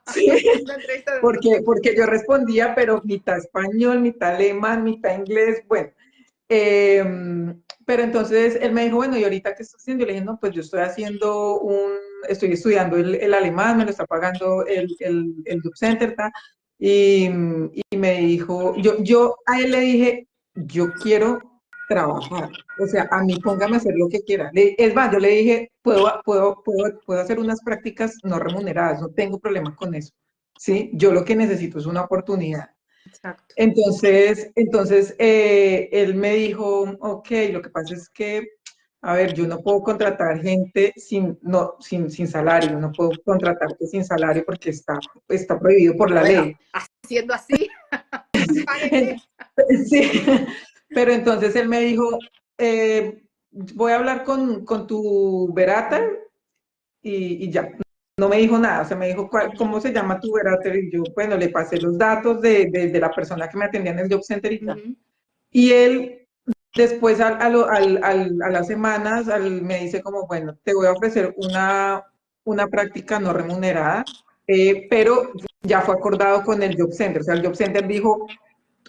Sí, una entrevista de dos. porque yo respondía, pero mitad español, mitad alemán, mitad inglés, bueno. Eh, pero entonces él me dijo, bueno, ¿y ahorita qué estás haciendo? Yo le dije, no, pues yo estoy estudiando el alemán, me lo está pagando el Job Center, ta. Y, y me dijo, yo a él le dije, yo quiero trabajar, o sea, a mí póngame a hacer lo que quiera. Es más, yo le dije, puedo hacer unas prácticas no remuneradas, no tengo problema con eso, ¿sí? Yo lo que necesito es una oportunidad. Exacto. Entonces, él me dijo, ok, lo que pasa es que, a ver, yo no puedo contratar gente sin salario, no puedo contratarte sin salario porque está prohibido por la Bueno, ley. haciendo así, páguenme. En- Sí, pero entonces él me dijo, voy a hablar con tu Berater y ya. No me dijo nada, o sea, me dijo, ¿cómo se llama tu Berater? Y yo, bueno, le pasé los datos de la persona que me atendía en el Job Center y ya. Ujú. Y él después a las semanas me dice como, bueno, te voy a ofrecer una práctica no remunerada, pero ya fue acordado con el Job Center. O sea, el Job Center dijo,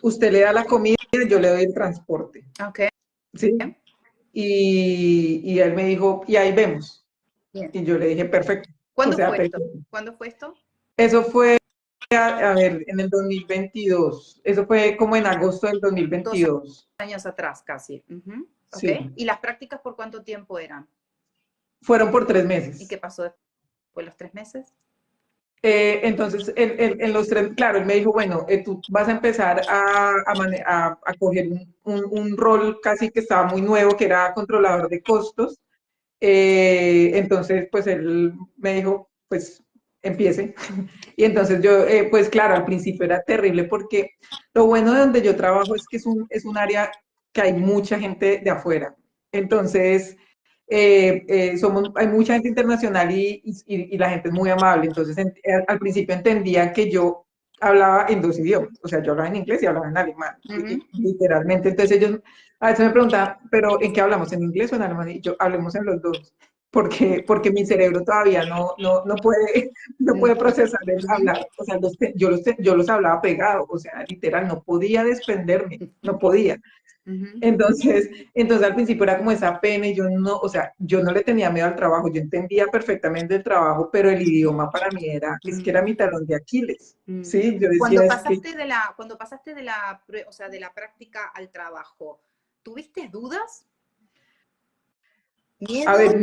usted le da la comida, yo le doy el transporte, Ok, ¿sí? Y él me dijo, y ahí vemos. bien. Y yo le dije, perfecto. O ¿Cuándo sea, fue esto? perfecto. ¿Cuándo fue esto? Eso fue, a ver, en el 2022. Eso fue como en agosto del dos mil Dos veintidós. años atrás, casi. Ujú. Ok. Sí. ¿Y las prácticas por cuánto tiempo eran? Fueron por tres ¿Y qué meses. pasó después de los 3 meses? Entonces, en los tres, claro, él me dijo, bueno, tú vas a empezar a coger un rol casi que estaba muy nuevo, que era controlador de costos. Entonces, pues él me dijo, pues empiece. Y entonces yo, pues claro, al principio era terrible porque lo bueno de donde yo trabajo es que es un área que hay mucha gente de afuera. Entonces, hay mucha gente internacional y la gente es muy amable. Entonces, al principio entendía que yo hablaba en dos idiomas. O sea, yo hablaba en inglés y hablaba en alemán, Ujú. literalmente. Entonces ellos a veces me preguntaban, ¿pero en qué hablamos? ¿En inglés o en alemán? Y yo, hablemos en los dos. Porque mi cerebro todavía no puede procesar el Ujú. hablar. O sea, yo los hablaba pegado, o sea, literal, no podía desprenderme, no podía. Ujú. Entonces al principio era como esa pena y yo no, o sea, yo no le tenía miedo al trabajo, yo entendía perfectamente el trabajo, pero el idioma para mí es que Mm, era mi talón de Aquiles, mm. ¿sí? Yo decía, Cuando es que, pasaste o sea, de la práctica al trabajo, ¿tuviste dudas? a ¿Miedo? ver,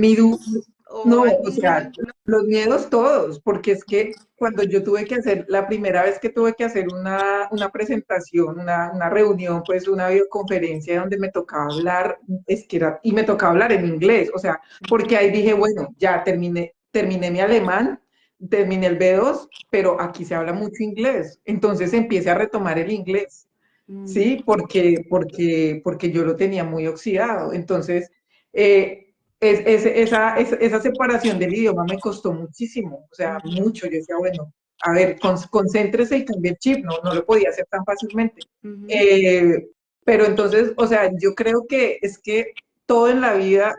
¿O no, o algún sea, momento? los miedos todos, porque es que cuando yo tuve que hacer, la primera vez que tuve que hacer una presentación, una reunión, pues una videoconferencia donde me tocaba hablar, y me tocaba hablar en inglés, o sea, porque ahí dije, bueno, ya terminé mi alemán, terminé el B2, pero aquí se habla mucho inglés, entonces empecé a retomar el inglés, Mm, ¿sí? Porque yo lo tenía muy oxidado, entonces... eh, esa separación del idioma me costó muchísimo, o sea, mm, mucho. Yo decía, bueno, a ver, concéntrese y cambie el chip, no lo podía hacer tan fácilmente. ujú, Eh, pero entonces, o sea, yo creo que es que todo en la vida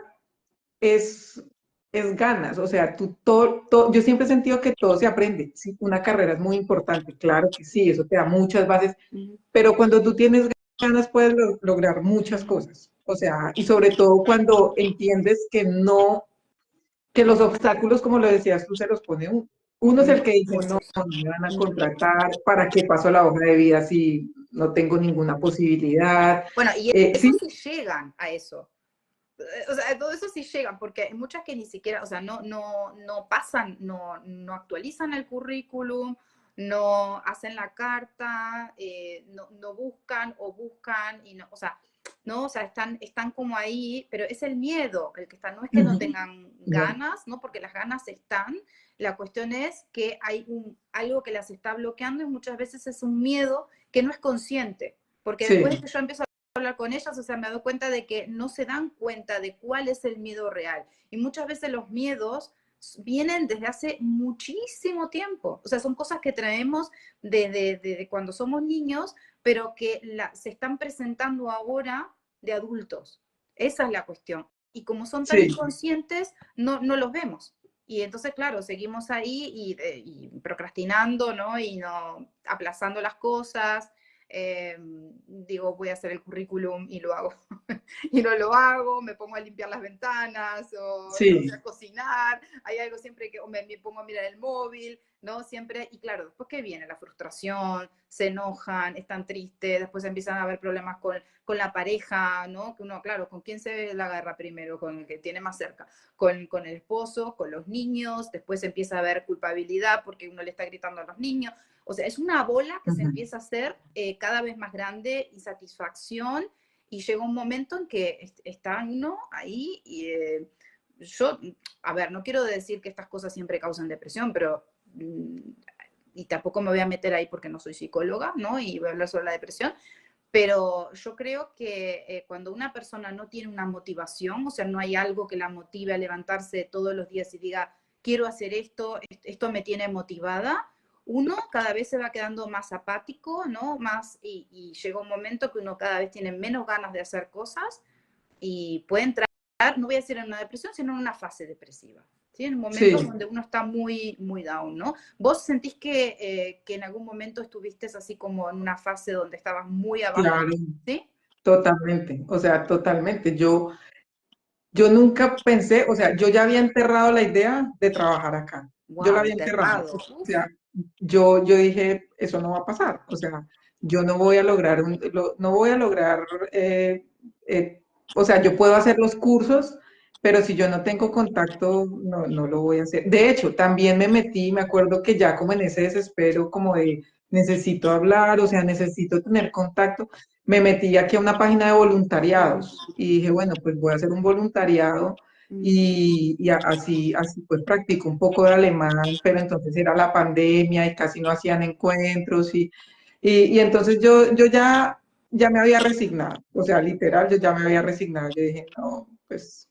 es, es ganas, o sea, yo siempre he sentido que todo se aprende, ¿sí? Una carrera es muy importante, claro que sí, eso te da muchas bases, ujú, pero cuando tú tienes ganas puedes lograr muchas cosas. O sea, y sobre todo cuando entiendes que los obstáculos, como lo decías tú, se los pone uno. Uno es mm, el que dice, no, muchos. no me van a Mm. contratar, ¿para qué paso la hoja de vida si no tengo ninguna posibilidad? Bueno, y Sí, eso sí llegan a eso. o sea, todo eso sí llegan, porque hay muchas que ni siquiera, o sea, no pasan, no actualizan el currículum, no hacen la carta, no buscan o buscan, y no, o sea, ¿no? O sea, están como ahí, pero es el miedo el que está, no es que no Ujú. tengan Ya. ganas, ¿no? Porque las ganas están, la cuestión es que hay algo que las está bloqueando y muchas veces es un miedo que no es consciente, porque después de Sí, que yo empiezo a hablar con ellas, o sea, me doy cuenta de que no se dan cuenta de cuál es el miedo real. Y muchas veces los miedos vienen desde hace muchísimo tiempo. O sea, son cosas que traemos desde cuando somos niños, pero que se están presentando ahora de adultos. Esa es la cuestión. Y como son tan sí. inconscientes, no los vemos. Y entonces, claro, seguimos ahí y procrastinando, ¿no? Y no aplazando las cosas. Digo, voy a hacer el currículum y lo hago. Y no lo hago, me pongo a limpiar las ventanas o no sé, Sí. a cocinar. Hay algo siempre que o me pongo a mirar el móvil, ¿no? Siempre, y claro, después que viene la frustración, se enojan, están tristes, después empiezan a haber problemas con la pareja, ¿no? Que uno, claro, ¿con quién se la agarra primero? Con el que tiene más cerca, con el esposo, con los niños, después empieza a haber culpabilidad porque uno le está gritando a los niños. O sea, es una bola que se Ujú. empieza a hacer cada vez más grande, insatisfacción, y llega un momento en que está uno ahí y yo, a ver, no quiero decir que estas cosas siempre causan depresión, pero y tampoco me voy a meter ahí porque no soy psicóloga, ¿no? Y voy a hablar sobre la depresión, pero yo creo que cuando una persona no tiene una motivación, o sea, no hay algo que la motive a levantarse todos los días y diga, quiero hacer esto, esto me tiene motivada, uno cada vez se va quedando más apático, ¿no? Más, y llega un momento que uno cada vez tiene menos ganas de hacer cosas y puede entrar, no voy a decir en una depresión, sino en una fase depresiva. ¿Sí? En momentos Sí, donde uno está muy, muy down, ¿no? ¿Vos sentís que en algún momento estuviste así como en una fase donde estabas muy abajo? claro, ¿Sí? totalmente. O sea, totalmente. Yo nunca pensé, o sea, yo ya había enterrado la idea de trabajar acá. Yo la Wow, había enterrado. enterrado. O Uf. sea, yo dije, eso no va a pasar. O sea, yo no voy a lograr, no voy a lograr, eh, o sea, yo puedo hacer los cursos, pero si yo no tengo contacto, no lo voy a hacer. De hecho, también me metí, me acuerdo que ya como en ese desespero, como de necesito hablar, o sea, necesito tener contacto, me metí aquí a una página de voluntariados y dije, bueno, pues voy a hacer un voluntariado y así pues practico un poco de alemán, pero entonces era la pandemia y casi no hacían encuentros y entonces yo ya me había resignado, o sea, literal, yo ya me había resignado, yo dije, no, pues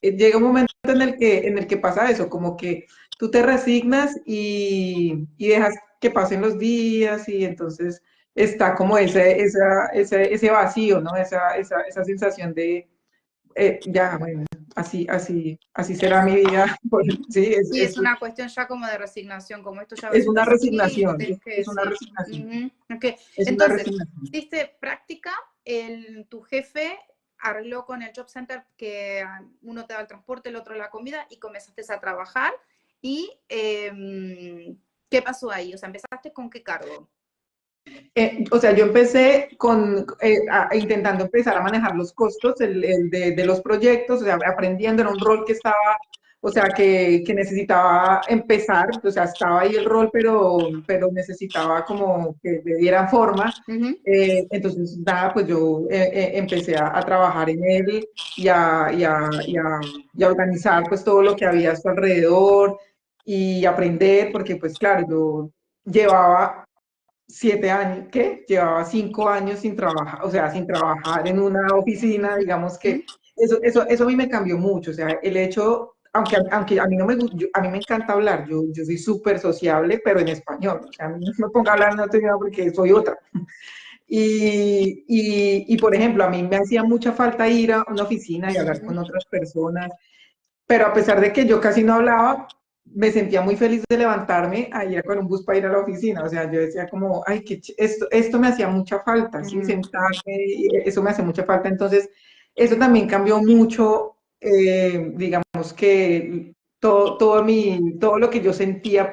llega un momento en el que pasa eso, como que tú te resignas y dejas que pasen los días y entonces está como ese vacío, ¿no? Esa sensación de, ya, bueno, así será mi vida. Sí, Sí, es una cuestión ya como de resignación, como esto ya va a es ser una así, lo resignación, tenés que es una decir. resignación, Ujú, ok. es una Entonces, resignación. hiciste práctica, tu jefe arregló con el Job Center que uno te da el transporte, el otro la comida, y comenzaste a trabajar. ¿Y qué pasó ahí? O sea, ¿empezaste con qué cargo? O sea, yo empecé intentando empezar a manejar los costos de los proyectos, o sea, aprendiendo, era un rol que estaba, o sea, que necesitaba empezar, o sea, estaba ahí el rol, pero necesitaba como que le dieran forma. Ujú, Entonces, nada, pues yo empecé a trabajar en él y a organizar pues todo lo que había a su alrededor y aprender, porque pues claro, yo llevaba 7 años, ¿qué? Llevaba 5 años sin trabajar, o sea, sin trabajar en una oficina, ujú, digamos ujú, que eso a mí me cambió mucho, o sea, el hecho, aunque a mí no me, a mí me encanta hablar, yo soy súper sociable, pero en español, o sea, a mí no me ponga a hablar en otro idioma porque soy otra. Por ejemplo, a mí me hacía mucha falta ir a una oficina y hablar con otras personas, pero a pesar de que yo casi no hablaba, me sentía muy feliz de levantarme a ir con un bus para ir a la oficina. O sea, yo decía como, ay, esto me hacía mucha falta, ¿sí? ujú, Sentarme, eso me hace mucha falta. Entonces, eso también cambió mucho, digamos que todo lo que yo sentía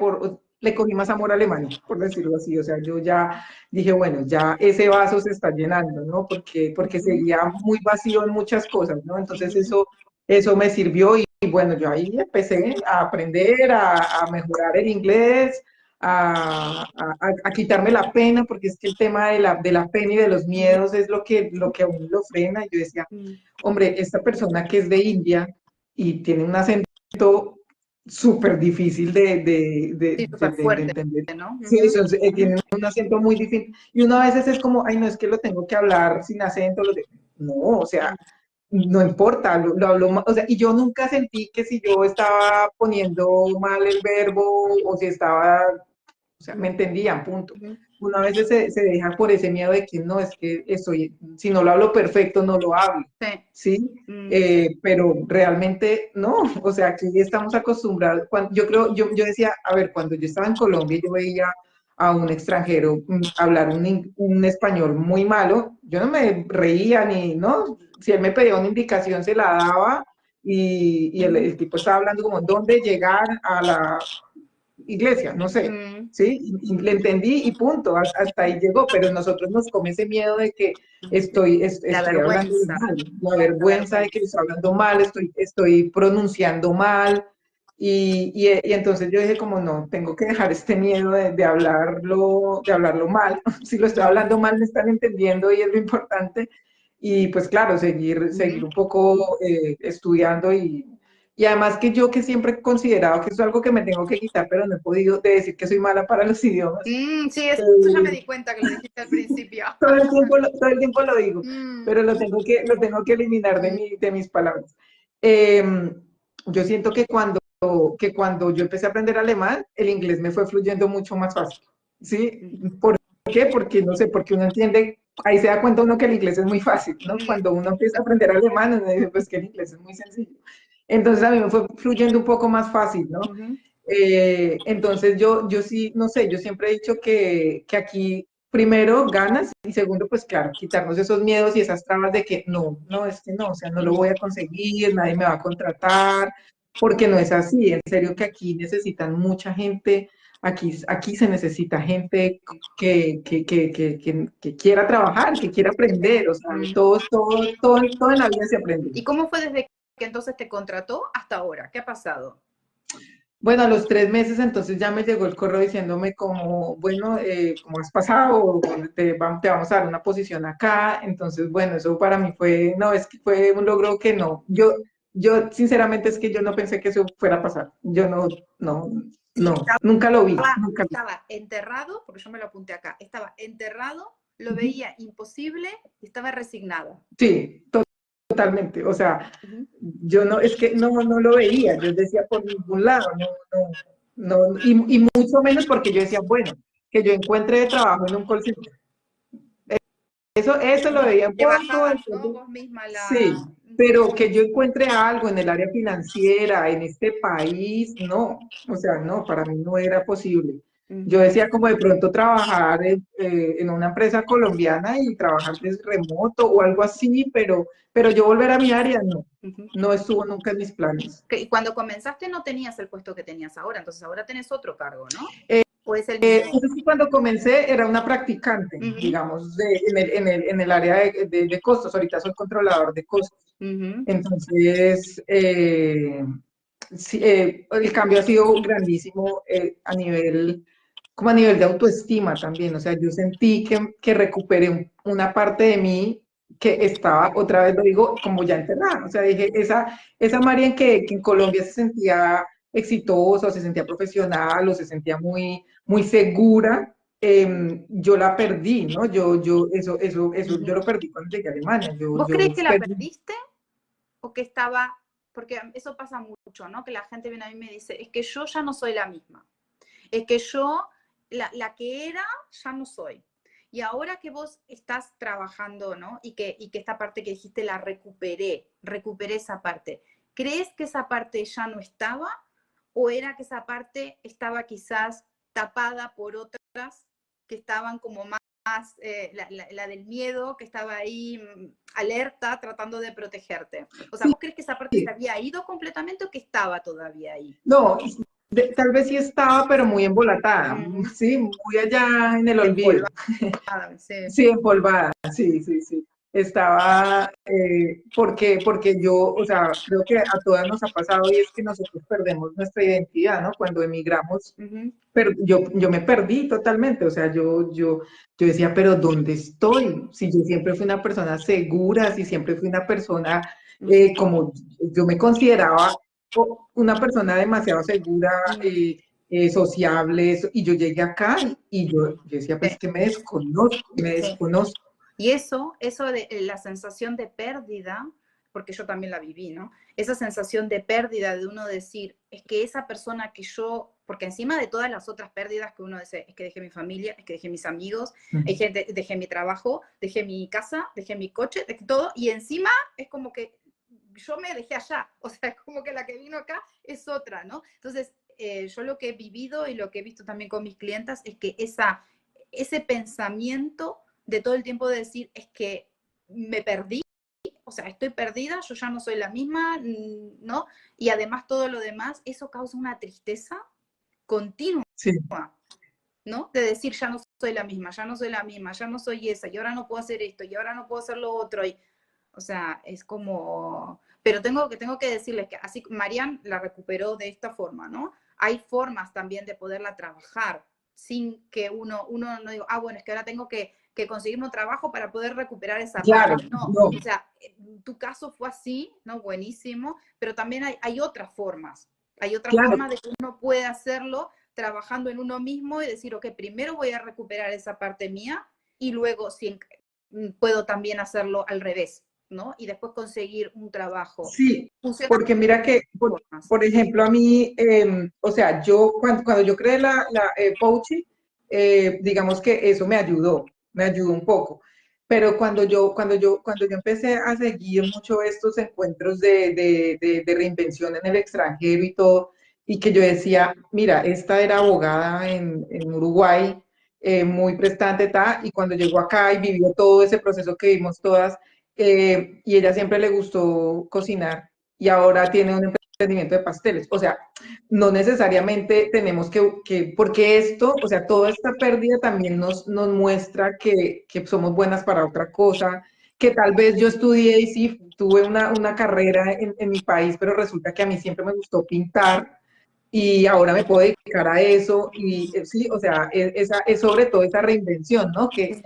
le cogí más amor a Alemania, por decirlo así. O sea, yo ya dije, bueno, ya ese vaso se está llenando, ¿no? Porque seguía muy vacío en muchas cosas, ¿no? Entonces eso me sirvió y bueno, yo ahí empecé a aprender, a mejorar el inglés, a quitarme la pena, porque es que el tema de la pena y de los miedos es lo que a uno lo frena. Y yo decía, hombre, esta persona que es de India y tiene un acento súper difícil Sí, súper de fuerte, entender. ¿no? Sí, tienen un acento muy difícil. Y uno a veces es como, ay, no, es que lo tengo que hablar sin acento. No, o sea, no importa, lo hablo mal. O sea, y yo nunca sentí que si yo estaba poniendo mal el verbo o si estaba, o sea, me entendían, punto. Uno a veces se deja por ese miedo de que no, es que estoy, si no lo hablo perfecto, no lo hablo, Sí. ¿sí? Pero realmente no, o sea, aquí estamos acostumbrados. Yo creo, yo decía, a ver, cuando yo estaba en Colombia, yo veía a un extranjero hablar un español muy malo, yo no me reía ni, ¿no? Si él me pedía una indicación, se la daba y el tipo estaba hablando como dónde llegar a la iglesia, no sé, ¿sí? Y le entendí y punto, hasta ahí llegó, pero nosotros nos come ese miedo de que La estoy hablando vergüenza. mal, la vergüenza de que estoy hablando mal, estoy pronunciando mal, y entonces yo dije como no, tengo que dejar este miedo de hablarlo mal, si lo estoy hablando mal me están entendiendo y es lo importante, y pues claro, seguir un poco estudiando y además que yo que siempre he considerado que eso es algo que me tengo que quitar, pero no he podido de decir que soy mala para los idiomas. Sí, eso ya me di cuenta que lo dijiste al principio. Todo el tiempo lo digo, pero lo tengo que eliminar de mis palabras. Yo siento que cuando yo empecé a aprender alemán, el inglés me fue fluyendo mucho más fácil. ¿Sí? ¿Por qué? Porque no sé, porque uno entiende, ahí se da cuenta uno que el inglés es muy fácil, ¿no? Cuando uno empieza a aprender alemán, uno dice, pues que el inglés es muy sencillo. Entonces a mí me fue fluyendo un poco más fácil, ¿no? Entonces yo sí, no sé, yo siempre he dicho que aquí primero ganas y segundo, pues claro, quitarnos esos miedos y esas trabas de que no, no, es que no, o sea, no lo voy a conseguir, nadie me va a contratar, porque no es así, en serio que aquí necesitan mucha gente, aquí se necesita gente que quiera trabajar, que quiera aprender, o sea, todo en la vida se aprende. ¿Y cómo fue desde que entonces te contrató hasta ahora? ¿Qué ha pasado? Bueno, a los 3 meses entonces ya me llegó el correo diciéndome como, bueno, ¿cómo has pasado? Te vamos a dar una posición acá. Entonces, bueno, eso para mí fue, no, es que fue un logro que no. Yo sinceramente es que yo no pensé que eso fuera a pasar. Yo Sí, nunca lo vi, nunca lo vi. estaba enterrado, porque yo me lo apunté acá, estaba enterrado, lo veía imposible y estaba resignada. Sí, totalmente. O sea, yo no, es que no lo veía. Yo decía por ningún lado, y mucho menos porque yo decía, bueno, que yo encuentre trabajo en un call center. Eso lo veía un Te poco, bajabas, ¿no? entonces, Vos misma sí, la... pero que yo encuentre algo en el área financiera, en este país, no, o sea, no, para mí no era posible. Yo decía como de pronto trabajar en una empresa colombiana y trabajar desde remoto o algo así, pero yo volver a mi área, no estuvo nunca en mis planes. Y cuando comenzaste no tenías el puesto que tenías ahora, entonces ahora tenés otro cargo, ¿no? Eh, ¿O es el mismo? Entonces, cuando comencé era una practicante, digamos, en el área de costos. Ahorita soy controlador de costos. Entonces, sí, el cambio ha sido grandísimo como a nivel de autoestima también. O sea, yo sentí que recuperé una parte de mí que estaba, otra vez lo digo, como ya enterrada. O sea, dije, esa María que en Colombia se sentía exitosa, o se sentía profesional, o se sentía muy segura, yo la perdí, ¿no? Yo lo perdí cuando llegué a Alemania. ¿Vos Yo crees que la perdí. perdiste o que estaba, porque eso pasa mucho, ¿no? Que la gente viene a mí y me dice, es que yo ya no soy la misma, es que yo, la que era, ya no soy. Y ahora que vos estás trabajando, ¿no? Y que esta parte que dijiste la recuperé esa parte. ¿Crees que esa parte ya no estaba? ¿O era que esa parte estaba quizás tapada por otras que estaban como más la del miedo, que estaba ahí alerta, tratando de protegerte? O sea, ¿vos crees que esa parte se había ido completamente o que estaba todavía ahí? No, Tal vez sí estaba, pero muy embolatada, Mm, sí, muy allá en el olvido. empolvada, sí. Sí, empolvada, sí, sí, sí. Estaba, porque yo, o sea, creo que a todas nos ha pasado y es que nosotros perdemos nuestra identidad, ¿no? Cuando emigramos, Ujú, pero yo me perdí totalmente, o sea, yo decía, pero ¿dónde estoy? Si yo siempre fui una persona segura, si siempre fui una persona, ujú, como yo me consideraba una persona demasiado segura, mm, sociable, y yo llegué acá y yo decía, pues sí, es que me desconozco, me sí. desconozco. Y eso de la sensación de pérdida, porque yo también la viví, ¿no? Esa sensación de pérdida de uno decir, es que esa persona que yo, porque encima de todas las otras pérdidas que uno dice, es que dejé mi familia, es que dejé mis amigos, dejé mi trabajo, dejé mi casa, dejé mi coche, dejé todo, y encima es como que yo me dejé allá, o sea, es como que la que vino acá es otra, ¿no? Entonces, yo lo que he vivido y lo que he visto también con mis clientas es que ese pensamiento de todo el tiempo de decir, es que me perdí, o sea, estoy perdida, yo ya no soy la misma, ¿no? Y además todo lo demás, eso causa una tristeza continua, Sí, ¿no? De decir, ya no soy la misma, ya no soy la misma, ya no soy esa, y ahora no puedo hacer esto, y ahora no puedo hacer lo otro, y, o sea, es como... Pero tengo que decirles que así Marianne la recuperó de esta forma, ¿no? Hay formas también de poderla trabajar sin que uno no diga, ah, bueno, es que ahora tengo que conseguirme un trabajo para poder recuperar esa claro, parte. No, no, o sea, tu caso fue así, ¿no? Buenísimo, pero también hay otras formas. Hay otras claro, formas de que uno puede hacerlo trabajando en uno mismo y decir, ok, primero voy a recuperar esa parte mía y luego si puedo también hacerlo al revés, ¿no? Y después conseguir un trabajo. sí, Funciona porque mira que, de formas. por ejemplo, a mí, o sea, yo cuando yo creé Pouchy, digamos que eso me ayudó un poco. Pero cuando yo empecé a seguir mucho estos encuentros de reinvención en el extranjero y todo, y que yo decía, mira, esta era abogada en Uruguay, muy prestante, y cuando llegó acá y vivió todo ese proceso que vimos todas, y ella siempre le gustó cocinar y ahora tiene un emprendimiento de pasteles. O sea, no necesariamente tenemos porque esto, o sea, toda esta pérdida también nos muestra que somos buenas para otra cosa, que tal vez yo estudié y sí, tuve una carrera en mi país, pero resulta que a mí siempre me gustó pintar y ahora me puedo dedicar a eso y sí, o sea, es sobre todo esa reinvención, ¿no? Que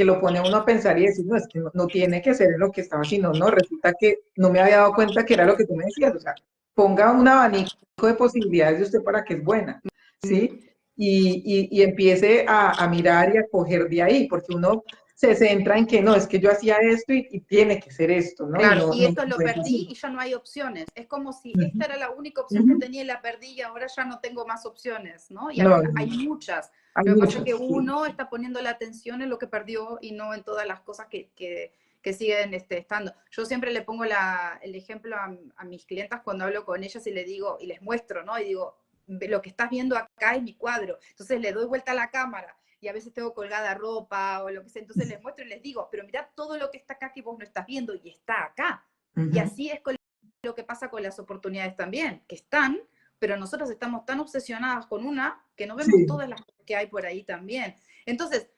lo pone a uno a pensar y decir, no, es que no tiene que ser en lo que estaba haciendo, no, resulta que no me había dado cuenta que era lo que tú me decías, o sea, ponga un abanico de posibilidades de usted para que es buena, ¿sí? Y empiece a mirar y a coger de ahí, porque uno se centra en que no, es que yo hacía esto y tiene que ser esto, ¿no? Y Claro, no, y no, esto lo no es perdí así. y ya no hay opciones. Es como si Uh esta -huh, era la única uh opción que -huh. tenía y la perdí y ahora ya no tengo más opciones, ¿no? Y No, hay muchas. hay Lo que pasa es muchos, que sí. uno está poniendo la atención en lo que perdió y no en todas las cosas que siguen estando. Yo siempre le pongo el ejemplo a mis clientas cuando hablo con ellas y les digo, y les muestro, ¿no? Y digo, lo que estás viendo acá es mi cuadro. Entonces le doy vuelta a la cámara y a veces tengo colgada ropa o lo que sea. Entonces les muestro y les digo, pero mirad todo lo que está acá que vos no estás viendo y está acá. Uh Y -huh. así es con lo que pasa con las oportunidades también, que están, pero nosotros estamos tan obsesionadas con una que no vemos Sí, todas las que hay por ahí también. Entonces,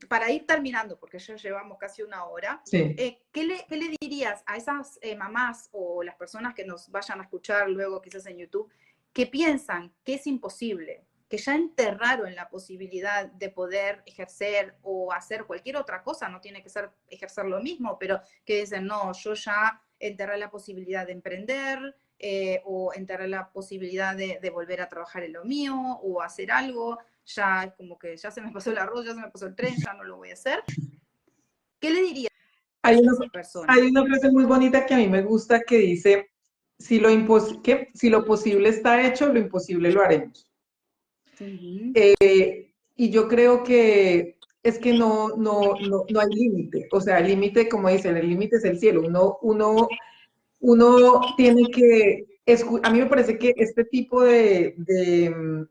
para ir terminando, porque ya llevamos casi una hora, sí. ¿qué le dirías a esas mamás o las personas que nos vayan a escuchar luego quizás en YouTube, que piensan que es imposible, que ya enterraron la posibilidad de poder ejercer o hacer cualquier otra cosa, no tiene que ser ejercer lo mismo, pero que dicen, no, yo ya enterré la posibilidad de emprender o enterré la posibilidad de volver a trabajar en lo mío o hacer algo, ya es como que ya se me pasó el arroz, ya se me pasó el tren, ya no lo voy a hacer. ¿Qué le dirías Hay a una, esas personas? hay una frase muy bonita que a mí me gusta que dice, si lo posible está hecho, lo imposible lo haremos. Uh -huh. Y yo creo que es que no hay límite. O sea, el límite, como dicen, el límite es el cielo. Uno tiene que, a mí me parece que este tipo de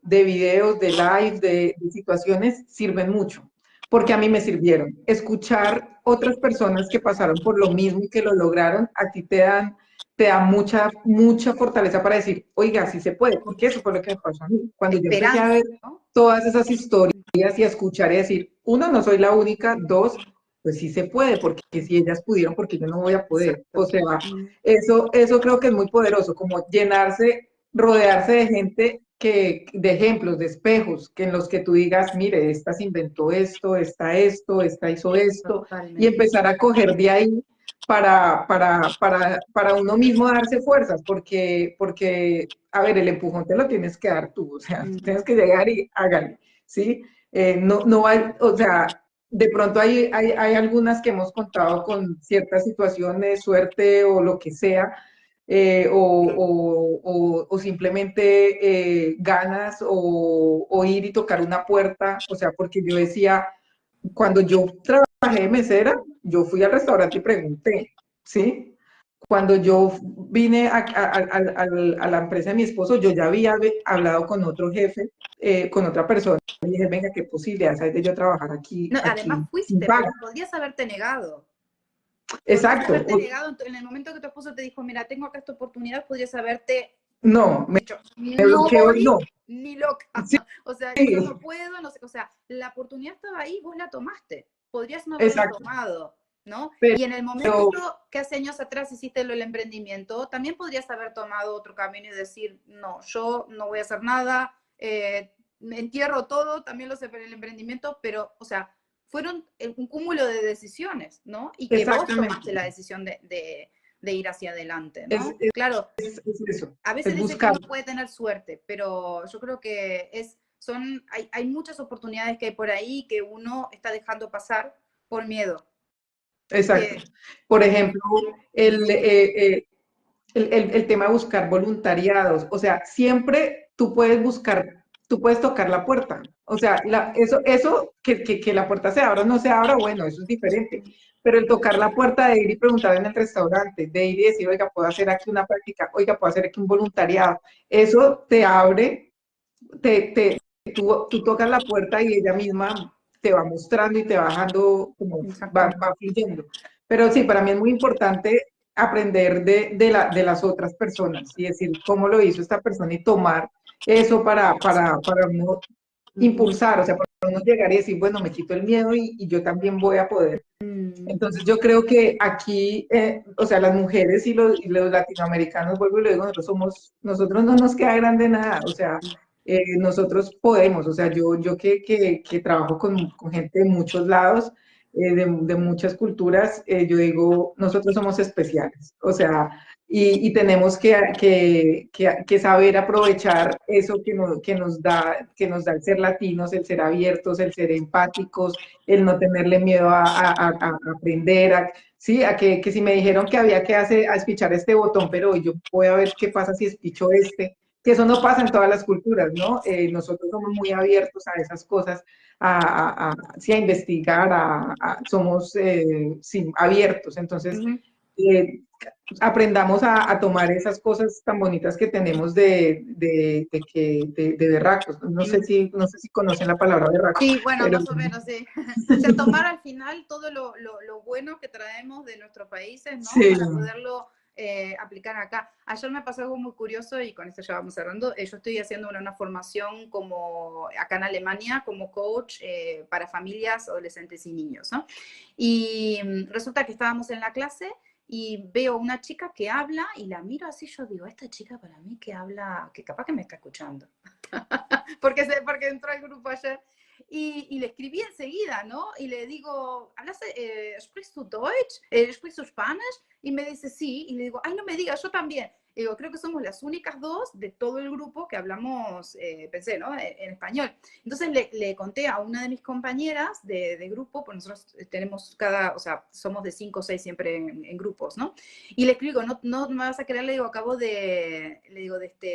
videos, de live, de situaciones sirven mucho, porque a mí me sirvieron. Escuchar otras personas que pasaron por lo mismo y que lo lograron, a ti te dan te da mucha fortaleza para decir, oiga, sí se puede, porque eso fue lo que me pasó a mí. Cuando yo empecé a Esperanza, ver ¿no? todas esas historias y a escuchar y decir, uno, no soy la única, dos, pues sí se puede, porque si ellas pudieron, porque yo no voy a poder. O Exacto. sea, eso creo que es muy poderoso, como llenarse, rodearse de gente de ejemplos, de espejos, que en los que tú digas, mire, esta se inventó esto, esta hizo esto, y Totalmente. empezar a coger de ahí para uno mismo darse fuerzas, porque, a ver, el empujón te lo tienes que dar tú, o sea, tú tienes que llegar y hágale, ¿sí? No hay, o sea, de pronto hay algunas que hemos contado con ciertas situaciones, suerte o lo que sea, o simplemente ganas o ir y tocar una puerta, o sea, porque yo decía, cuando yo trabajé de mesera, yo fui al restaurante y pregunté, ¿sí? Cuando yo vine a la empresa de mi esposo, yo ya había hablado con otro jefe, con otra persona, y dije, venga, ¿qué posibilidades hay de yo trabajar No, además aquí sin fuiste, paga? porque podrías haberte negado. Podrías Exacto. haberte negado en el momento que tu esposo te dijo, mira, tengo acá esta oportunidad, podrías haberte No, dicho, me no bloqueo, voy no. ni loca. Sí, O sea, yo no puedo, no sé, o sea, la oportunidad estaba ahí, vos la tomaste. Podrías no haberla exacto. tomado, ¿no? Pero, Y en el momento que hace años atrás hiciste el emprendimiento, también podrías haber tomado otro camino y decir, no, yo no voy a hacer nada, me entierro todo, también lo sé por el emprendimiento, pero, o sea, fueron un cúmulo de decisiones, ¿no? Y que vos tomaste exactamente. la decisión de ir hacia adelante, Es, ¿no? Claro, es eso, a veces es dicen que buscar. uno puede tener suerte, pero yo creo que hay muchas oportunidades que hay por ahí que uno está dejando pasar por miedo. Exacto. Que, Por ejemplo, el, el tema de buscar voluntariados. O sea, siempre tú puedes buscar, tú puedes tocar la puerta. O sea, eso que la puerta se abra o no se abra, bueno, eso es diferente. Pero el tocar la puerta de ir y preguntar en el restaurante, de ir y decir, oiga, puedo hacer aquí una práctica, oiga, puedo hacer aquí un voluntariado, eso te abre, te, tú tocas la puerta y ella misma te va mostrando y te va dejando, como exacto. va fluyendo. Pero sí, para mí es muy importante aprender de las otras personas y decir cómo lo hizo esta persona y tomar eso para uno impulsar, o sea, para uno llegar y decir, bueno, me quito el miedo y yo también voy a poder. Entonces yo creo que aquí, o sea, las mujeres y los latinoamericanos, vuelvo y lo digo, nosotros no nos queda grande nada, o sea, nosotros podemos, o sea, yo que trabajo con gente de muchos lados, de muchas culturas, yo digo, nosotros somos especiales, o sea, y tenemos que saber aprovechar eso que nos da el ser latinos, el ser abiertos, el ser empáticos, el no tenerle miedo a aprender, sí, que si me dijeron que había que hacer, a espichar este botón, pero yo voy a ver qué pasa si espicho este, que eso no pasa en todas las culturas, ¿no? Nosotros somos muy abiertos a esas cosas, sí, a investigar, somos sí, abiertos, entonces eh, aprendamos tomar esas cosas tan bonitas que tenemos de berracos. No sé si conocen la palabra berraco, Sí, bueno, pero más o menos, sí. O sea, tomar al final todo lo bueno que traemos de nuestros países, ¿no? sí, Para poderlo aplicar acá. Ayer me pasó algo muy curioso y con esto ya vamos cerrando. Yo estoy haciendo una formación como acá en Alemania como coach para familias, adolescentes y niños, ¿no? Y resulta que estábamos en la clase y veo una chica que habla y la miro así, yo digo, esta chica para mí que habla, que capaz que me está escuchando. Porque entró al grupo ayer y le escribí enseguida, ¿no? Y le digo, ¿hablas, sprichst du Deutsch? ¿Sprichst du Spanish? Y me dice, sí. Y le digo, ay, no me digas, yo también. Y digo, creo que somos las únicas dos de todo el grupo que hablamos, pensé, ¿no? En español. Entonces le conté a una de mis compañeras de grupo, pues nosotros tenemos o sea, somos de 5 o 6 siempre en grupos, ¿no? Y le escribo, no me vas a creer, le digo, acabo de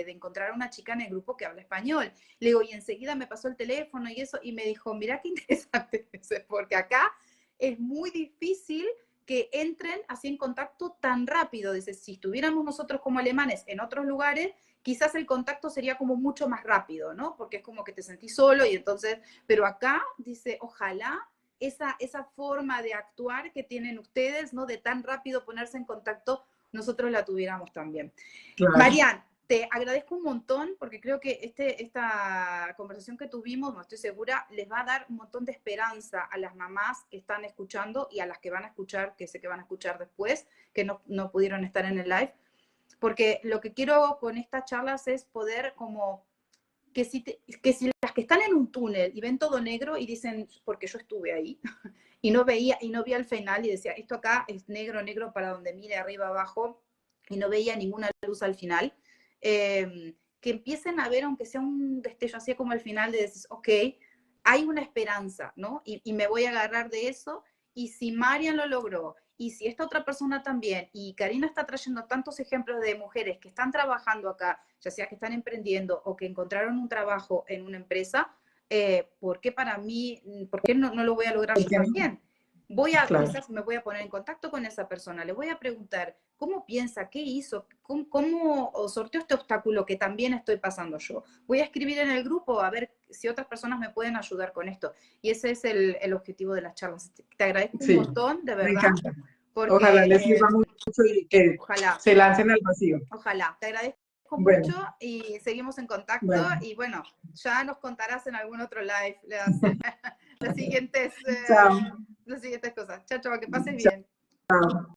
encontrar a una chica en el grupo que habla español. Le digo, y enseguida me pasó el teléfono y eso, y me dijo, mira qué interesante, porque acá es muy difícil que entren así en contacto tan rápido. Dice, si estuviéramos nosotros como alemanes en otros lugares, quizás el contacto sería como mucho más rápido, ¿no? Porque es como que te sentís solo y entonces, pero acá dice, ojalá esa forma de actuar que tienen ustedes, ¿no? De tan rápido ponerse en contacto, nosotros la tuviéramos también. Claro. Marian, te agradezco un montón porque creo que esta conversación que tuvimos, no estoy segura, les va a dar un montón de esperanza a las mamás que están escuchando y a las que van a escuchar, que sé que van a escuchar después, que no pudieron estar en el live, porque lo que quiero con estas charlas es poder como que si las que están en un túnel y ven todo negro y dicen, porque yo estuve ahí, y no vi al final y decía, esto acá es negro, negro para donde mire, arriba, abajo, y no veía ninguna luz al final, que empiecen a ver, aunque sea un destello así como al final, de decir, ok, hay una esperanza, ¿no? Y me voy a agarrar de eso, y si Marian lo logró, y si esta otra persona también, y Karina está trayendo tantos ejemplos de mujeres que están trabajando acá, ya sea que están emprendiendo o que encontraron un trabajo en una empresa, ¿por qué para mí, por qué no lo voy a lograr yo también? Quizás me voy a poner en contacto con esa persona, le voy a preguntar cómo piensa, qué hizo, cómo sorteó este obstáculo que también estoy pasando yo. Voy a escribir en el grupo a ver si otras personas me pueden ayudar con esto. Y ese es el objetivo de las charlas. Te agradezco un montón, de verdad. Me encanta. Porque, ojalá les sirva mucho y que se lancen al vacío. Ojalá. Te agradezco mucho y seguimos en contacto. Bueno. Y bueno, ya nos contarás en algún otro live las siguientes cosas. Chao, chao, que pases bien. Chao.